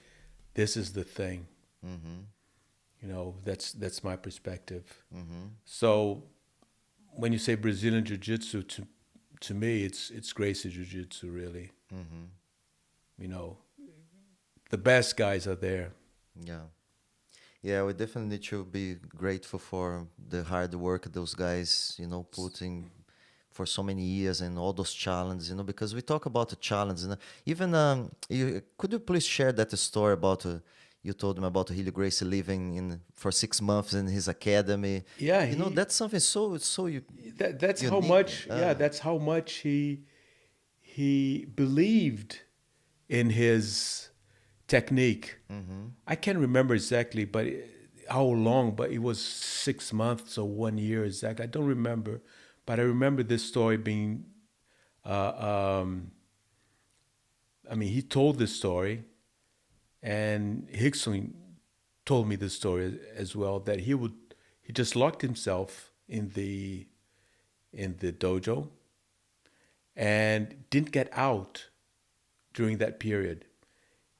this is the thing." That's my perspective. So when you say Brazilian Jiu-Jitsu, to me, it's Gracie Jiu-Jitsu, really. The best guys are there. Yeah, we definitely need to be grateful for the hard work those guys, putting for so many years and all those challenges, because we talk about the challenge. Even, could you please share that story about, you told him about Helio Gracie living for 6 months in his academy. Yeah. That's something so that's unique. How much, that's how much he believed in his technique. I can't remember exactly, but how long, but it was 6 months or 1 year exactly. I don't remember, but I remember this story being, he told this story, and Rickson told me this story as well, that he just locked himself in the dojo and didn't get out during that period.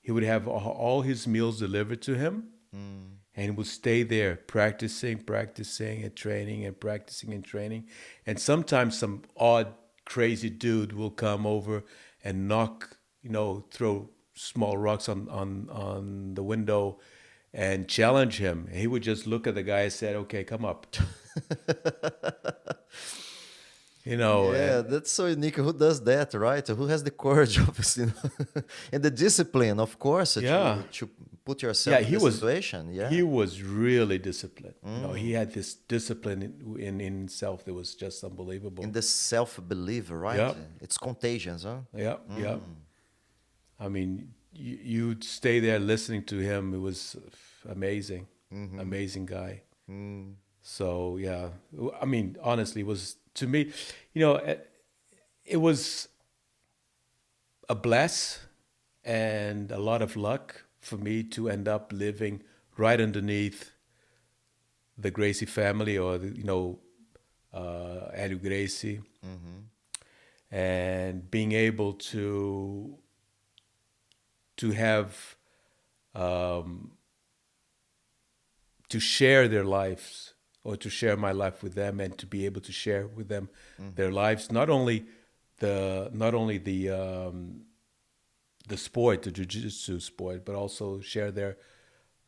He would have all his meals delivered to him, and he would stay there practicing and training and practicing and training. And sometimes some odd, crazy dude will come over and knock, throw small rocks on the window and challenge him. And he would just look at the guy and said, "Okay, come up." That's so unique. Who does that, right? Who has the courage of and the discipline, of course, to put yourself in the situation. Yeah, he was really disciplined. He had this discipline in himself that was just unbelievable. And the self-belief, right? Yeah. It's contagious, huh? Yeah, yeah. I mean, you'd stay there listening to him. It was amazing, amazing guy. So yeah, I mean, honestly, it was, to me, it was a bless and a lot of luck for me to end up living right underneath the Gracie family, or Hélio Gracie, and being able to have to share their lives, or to share my life with them, and to be able to share with them their lives, not only the sport, the jiu-jitsu sport, but also share their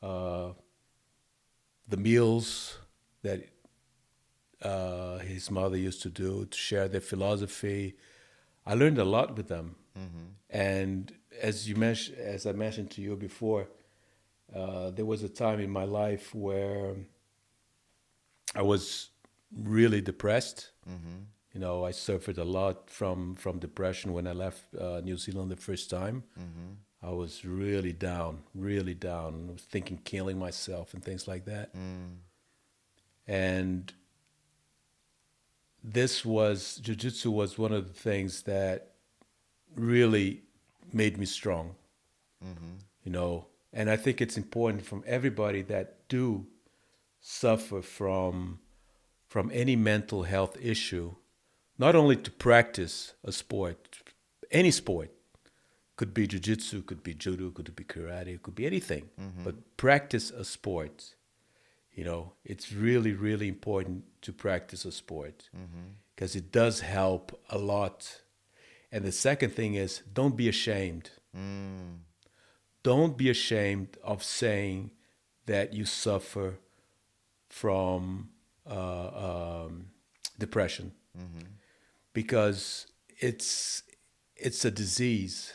the meals that his mother used to do, to share their philosophy. I learned a lot with them. And as I mentioned to you before, there was a time in my life where I was really depressed. I suffered a lot from depression when I left New Zealand the first time. I was really down. I was thinking killing myself and things like that. And jiu-jitsu was one of the things that really made me strong. And I think it's important from everybody that do suffer from any mental health issue, not only to practice a sport, any sport, could be jiu-jitsu, could be judo, could be karate, could be anything, but practice a sport. You know, it's really, really important to practice a sport because it does help a lot. And the second thing is, don't be ashamed. Don't be ashamed of saying that you suffer from depression, because it's a disease.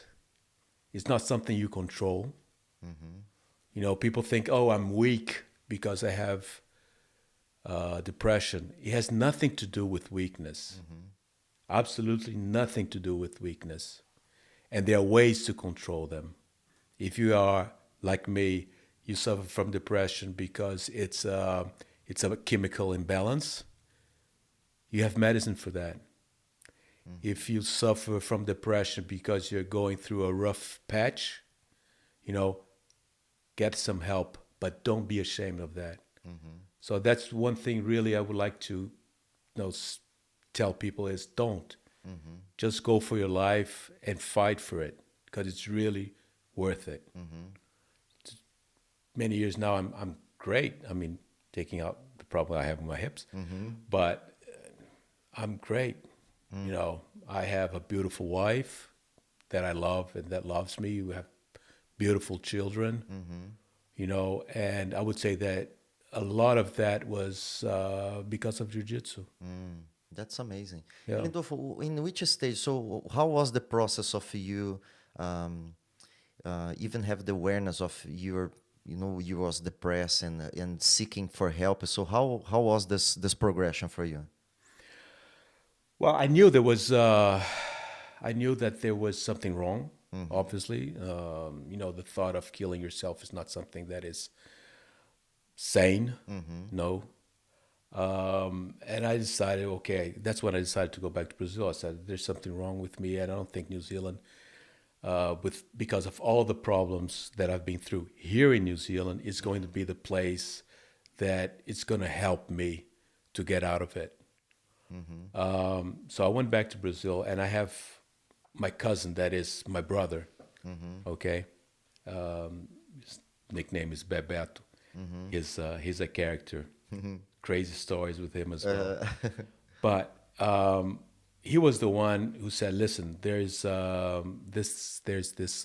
It's not something you control. You know, people think, oh, I'm weak because I have depression. It has nothing to do with weakness. Absolutely nothing to do with weakness. And there are ways to control them. If you are like me, you suffer from depression because it's a chemical imbalance. You have medicine for that. If you suffer from depression because you're going through a rough patch, you know, get some help, but don't be ashamed of that. So that's one thing really I would like to, tell people is don't. Just go for your life and fight for it, because it's really worth it. Many years now, I'm great. I mean, taking out the problem I have with my hips, but I'm great. You know, I have a beautiful wife that I love and that loves me. We have beautiful children, you know, and I would say that a lot of that was because of jiu-jitsu. That's amazing. Yeah. Lindolfo, in which stage? So, how was the process of you even have the awareness of your, you was depressed and seeking for help? So, how was this progression for you? Well, I knew that there was something wrong. Obviously, the thought of killing yourself is not something that is sane. No. And I decided, okay, that's when I decided to go back to Brazil. I said, there's something wrong with me, and I don't think New Zealand, because of all the problems that I've been through here in New Zealand, is going to be the place that it's going to help me to get out of it. So I went back to Brazil, and I have my cousin that is my brother. Okay, his nickname is Bebeto. He's a character. Crazy stories with him as well. But he was the one who said, "Listen, there's this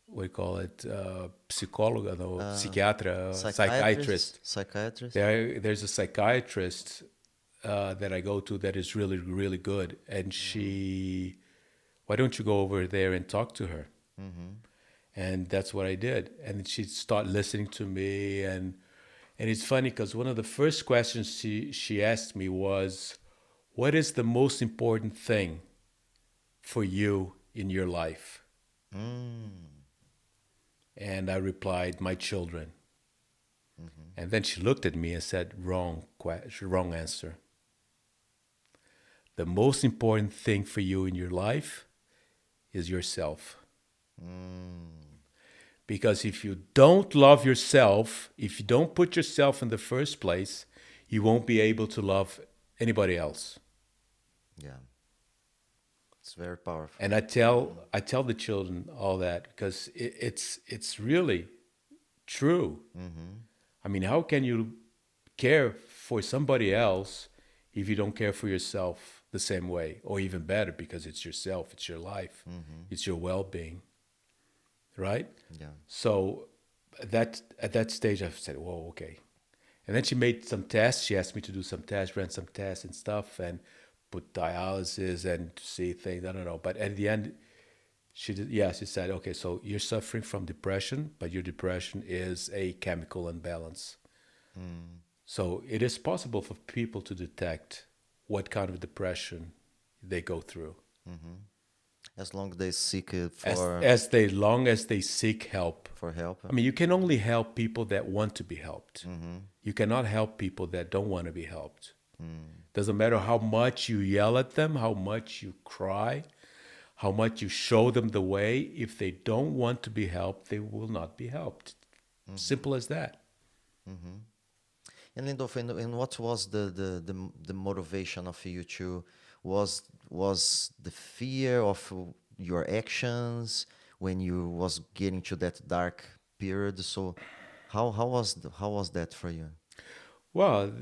what do you call it? Psychologa, no, psychiatrist. Psychiatrist. There's a psychiatrist that I go to that is really, really good. And why don't you go over there and talk to her?" And that's what I did. And she started listening to me. And it's funny because one of the first questions she asked me was, what is the most important thing for you in your life? And I replied, my children. And then she looked at me and said, wrong answer. The most important thing for you in your life is yourself. Because if you don't love yourself, if you don't put yourself in the first place, you won't be able to love anybody else. Yeah. It's very powerful. And I tell the children all that because it's really true. I mean, how can you care for somebody else if you don't care for yourself the same way, or even better, because it's yourself, it's your life, it's your well-being, right? Yeah. So at that stage, I said, "Whoa, okay." And then she made some tests. She asked me to do some tests, ran some tests and stuff, and put dialysis and to see things. I don't know, but at the end, she said, "Okay, so you're suffering from depression, but your depression is a chemical imbalance." So it is possible for people to detect what kind of depression they go through. As long as they seek it long as they seek help. For help. I mean, you can only help people that want to be helped. You cannot help people that don't want to be helped. Doesn't matter how much you yell at them, how much you cry, how much you show them the way. If they don't want to be helped, they will not be helped. Simple as that. And Lindolfo, and what was the motivation of you to was the fear of your actions when you was getting to that dark period? So How was that for you? Well,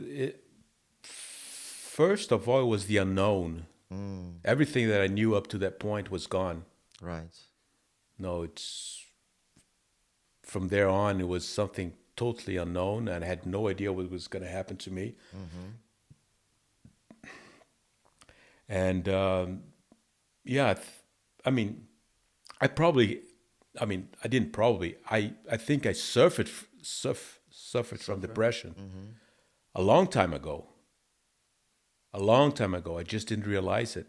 first of all, it was the unknown. Everything that I knew up to that point was gone. Right. No, it's from there on, it was something totally unknown, and I had no idea what was going to happen to me. And yeah, I mean, I didn't probably. I think I suffered from depression a long time ago. A long time ago, I just didn't realize it.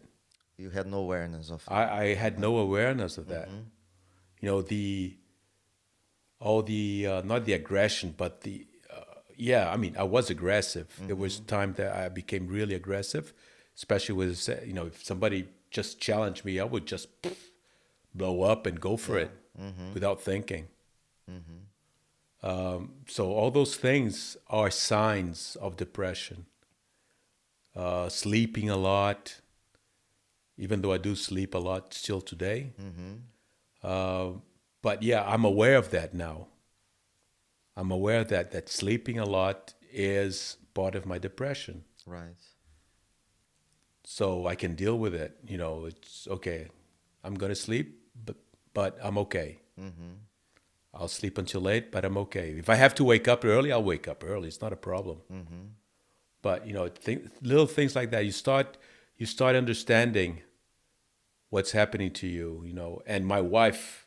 You had no awareness of it. I had no awareness of that. You know, not the aggression, but I was aggressive. There was time that I became really aggressive, especially with, if somebody just challenged me, I would just blow up and go for it without thinking. So all those things are signs of depression. Sleeping a lot, even though I do sleep a lot still today. But yeah, I'm aware of that now. I'm aware that sleeping a lot is part of my depression. Right. So I can deal with it. It's okay. I'm going to sleep, but I'm okay. I'll sleep until late, but I'm okay. If I have to wake up early, I'll wake up early. It's not a problem. But little things like that, you start understanding what's happening to you. And my wife,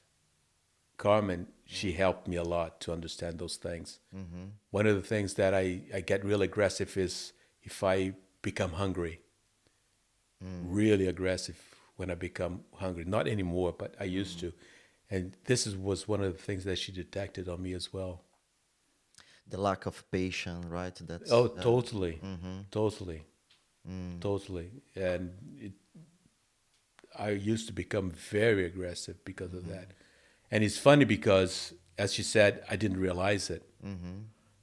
Carmen, she helped me a lot to understand those things. One of the things that I get real aggressive is if I become hungry. Really aggressive when I become hungry. Not anymore, but I used to. And this was one of the things that she detected on me as well. The lack of patience, right? That's totally. Totally. And I used to become very aggressive because of that. And it's funny because, as she said, I didn't realize it.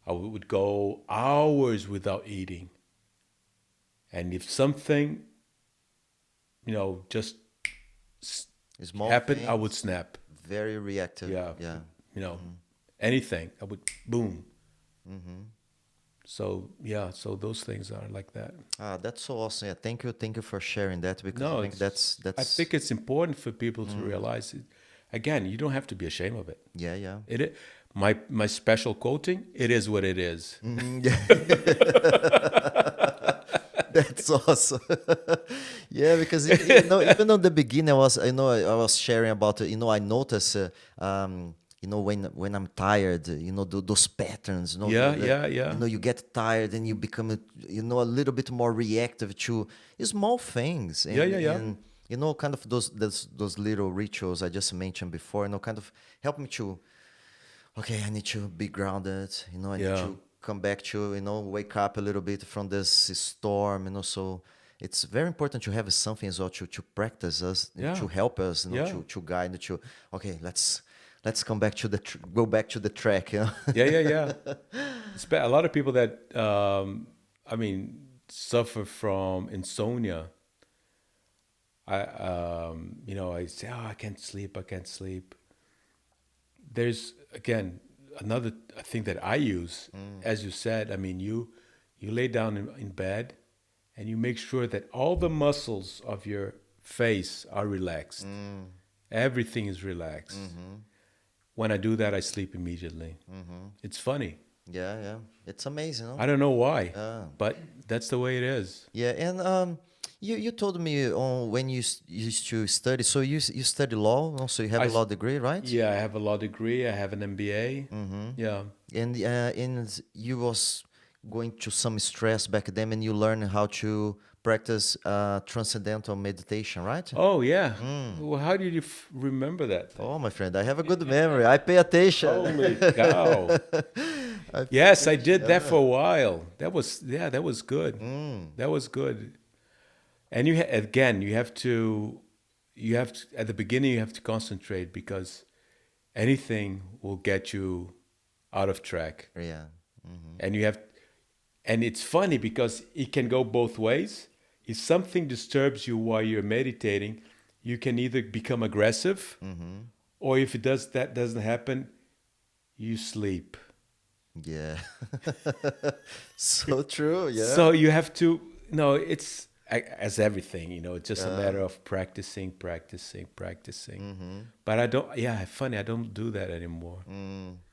I would go hours without eating. And if something, just Small happened, things, I would snap. very reactive. Yeah. Anything, I would boom. So those things are like that. That's so awesome. Yeah, thank you for sharing that, because No, I think that's I think it's important for people to realize it. Again, you don't have to be ashamed of it. yeah. It my special quoting, it is what it is. That's awesome. Yeah, because even on the beginning, I was sharing about I notice when I'm tired, those patterns. Yeah. You get tired and you become a little bit more reactive to small things. And, Yeah. And kind of those little rituals I just mentioned before. Kind of help me to. Okay, I need to be grounded. I need to come back to, wake up a little bit from this storm. So it's very important to have something as well to practice us, to help us, to guide, okay, let's come back to go back to the track. Yeah. A lot of people that, suffer from insomnia. I say, I can't sleep. There's, again, another thing that I use, as you said, you lay down in bed and you make sure that all the muscles of your face are relaxed. Everything is relaxed. When I do that, I sleep immediately. It's funny. Yeah. It's amazing. I don't know why, but that's the way it is. Yeah, and you told me when you used to study, so you study law, also you have a law degree, right? Yeah, I have a law degree. I have an MBA. Yeah. And you was going to some stress back then, and you learned how to practice transcendental meditation, right? Oh, yeah. Well, how did you remember that? Oh, my friend, I have a good memory. I pay attention. Holy cow. Yes, I did that for a while. That was good. That was good. And you have to at the beginning you have to concentrate, because anything will get you out of track. Yeah. And it's funny because it can go both ways. If something disturbs you while you're meditating, you can either become aggressive, or if that doesn't happen, you sleep. Yeah. So true. Yeah. So you have to, it's as everything, it's just a Yeah. matter of practicing. But I don't, yeah, funny, I don't do that anymore.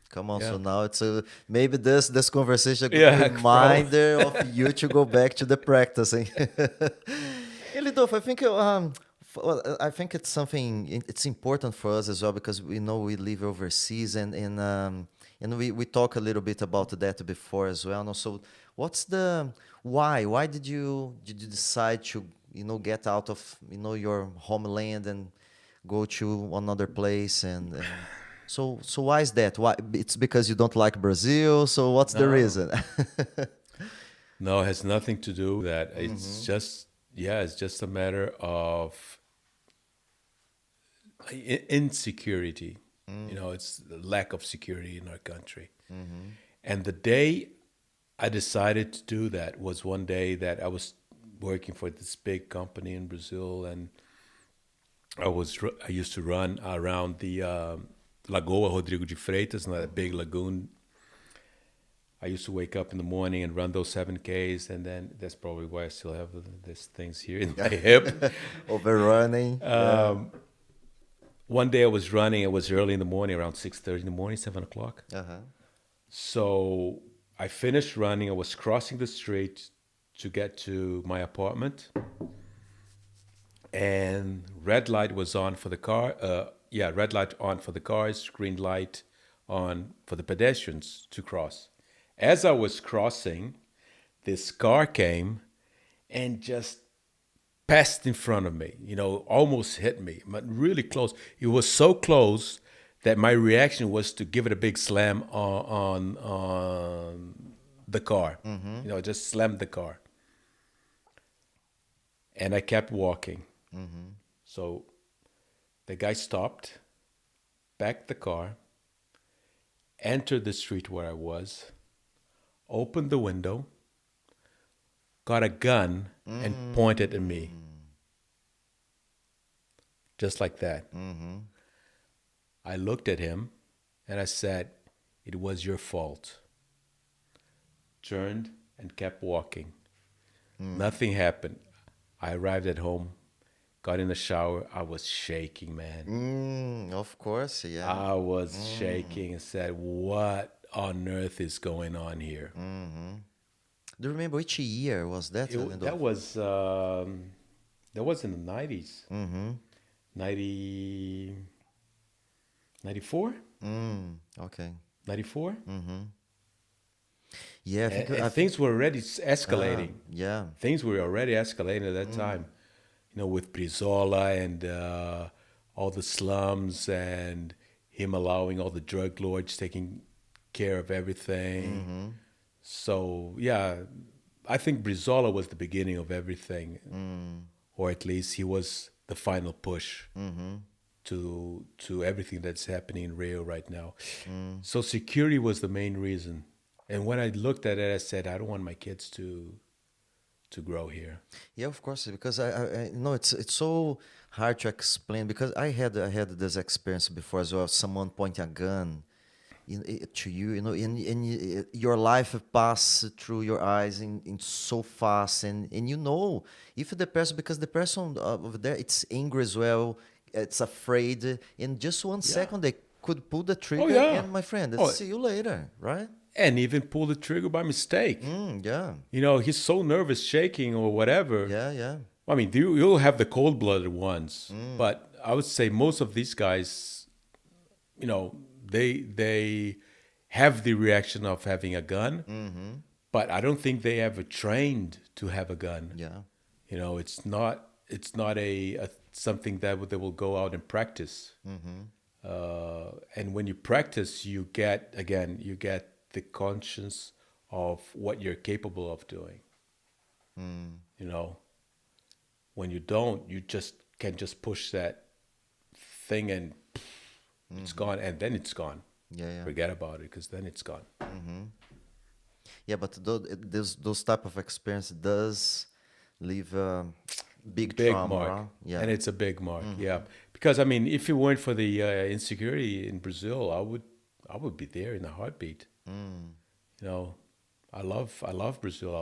Come on. So Yeah. now it's maybe this conversation a good Yeah, reminder of you to go back to the practicing. Hey, Lidolfo, I think well, I think it's something. It's important for us as well because we know we live overseas and we talk a little bit about that before as well. No? So what's the why? Why did you decide to get out of your homeland and go to another place and so why is that? Why it's because you don't like Brazil? So what's the No. reason? No, it has nothing to do with that. It's just, yeah, it's just a matter of insecurity. It's the lack of security in our country. And the day I decided to do that was one day that I was working for this big company in Brazil, and I used to run around the Lagoa Rodrigo de Freitas, that big lagoon. I used to wake up in the morning and run those 7Ks, and then that's probably why I still have these things here in my hip. Overrunning. One day I was running. It was early in the morning, around 6:30 in the morning, 7 o'clock. Uh-huh. So I finished running. I was crossing the street to get to my apartment, and red light was on for the car. Red light on for the cars, green light on for the pedestrians to cross. As I was crossing, this car came and just passed in front of me, almost hit me, but really close. It was so close that my reaction was to give it a big slam on the car. Just slammed the car. And I kept walking. So the guy stopped, backed the car, entered the street where I was, opened the window, got a gun, and pointed at me. Just like that. I looked at him and I said, "It was your fault." Turned and kept walking. Nothing happened. I arrived at home, got in the shower. I was shaking, man. Of course, yeah. I was shaking and said, "What on earth is going on here?" Do you remember which year was that? That was in the 90s. 94? Okay. 94? Yeah, And things were already escalating. Yeah. Things were already escalating at that time. With Brizola and all the slums and him allowing all the drug lords taking care of everything. So, yeah, I think Brizola was the beginning of everything. Or at least he was the final push to everything that's happening in Rio right now. So security was the main reason. And when I looked at it, I said, I don't want my kids to grow here. Yeah, of course, because I know it's so hard to explain because I had this experience before as well. Someone pointing a gun to you, and your life pass through your eyes in so fast, and if the person, because the person over there, it's angry as well, it's afraid, in just 1 second they could pull the trigger, and my friend, see you later, right? And even pull the trigger by mistake. Yeah. He's so nervous, shaking or whatever. Yeah. I mean, you'll have the cold-blooded ones, but I would say most of these guys, they have the reaction of having a gun, but I don't think they ever trained to have a gun. Yeah. It's not a something that they will go out and practice. And when you practice, you get the conscience of what you're capable of doing. When you don't, you can just push that thing and it's gone, and then it's gone. Yeah. Forget about it, because then it's gone. Yeah, but those type of experience does leave a big trauma. Mark. Huh? Yeah. And it's a big mark. Yeah, because I mean, if it weren't for the insecurity in Brazil, I would be there in a heartbeat. You know, I love Brazil. I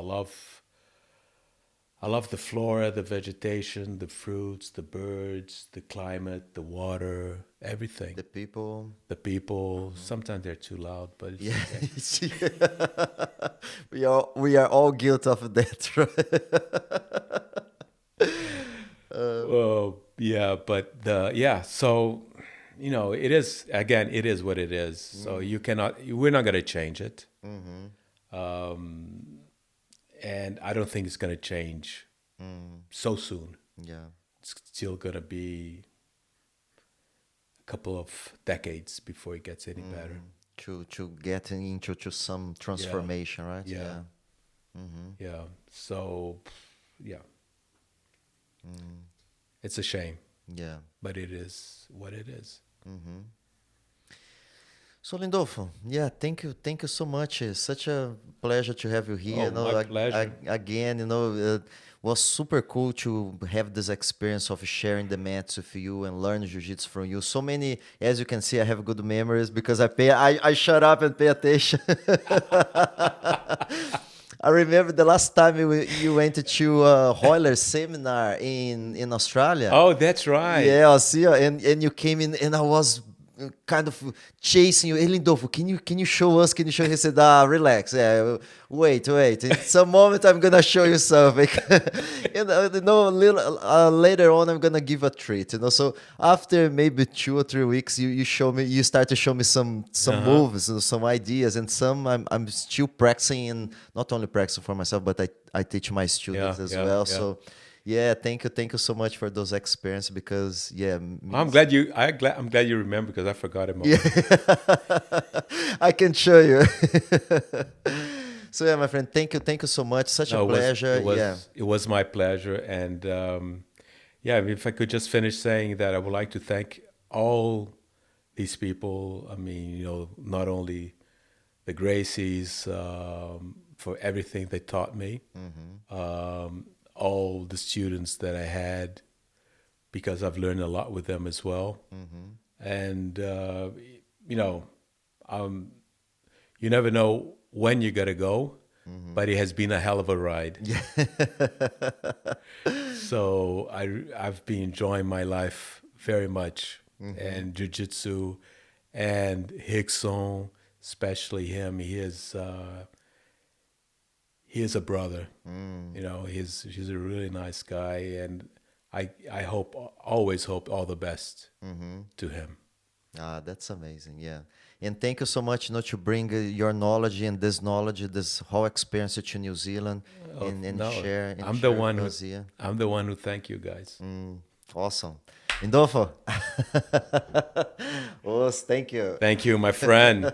love the flora, the vegetation, the fruits, the birds, the climate, the water, everything. The people. The people. Sometimes they're too loud, but it's Yeah. okay. we are all guilty of that, right? Well, yeah, but so you know, it is what it is. So we're not gonna change it. And I don't think it's gonna change so soon. Yeah. It's still gonna be a couple of decades before it gets any better. To get into some transformation, right? Yeah. Yeah. So, yeah. It's a shame, Yeah. but it is what it is. So Lindolfo, yeah, thank you so much. It's such a pleasure to have you here. Oh, my pleasure. Again, it was super cool to have this experience of sharing the mats with you and learn jiu-jitsu from you. So many, as you can see, I have good memories because I shut up and pay attention. I remember the last time you went to Hoyler seminar in Australia. Oh, that's right. Yeah, I see. And you came in, and I was kind of chasing you. Hey, Lindolfo, can you show us? Can you show? He said, relax. Yeah, wait. In some moment, I'm gonna show you something. And later on, I'm gonna give a treat. So after maybe 2 or 3 weeks, you start to show me some moves, some ideas, and some I'm still practicing, and not only practicing for myself, but I teach my students as well. Yeah. So. Yeah, thank you so much for those experiences because I'm glad you remember because I forgot it. Yeah, I can show you. So yeah, my friend, thank you so much. Such a pleasure. It was my pleasure, and if I could just finish saying that I would like to thank all these people. I mean, not only the Gracies for everything they taught me. All the students that I had, because I've learned a lot with them as well. And, you never know when you got to go, but it has been a hell of a ride. So I've been enjoying my life very much, and Jiu-Jitsu and Rickson, especially him. He is a brother. He's a really nice guy, and I always hope all the best to him. That's amazing. Yeah, and thank you so much, to bring your knowledge and this whole experience to New Zealand and share. And I'm share the one who thank you guys. Awesome, Lindolfo. Thank you. Thank you, my friend.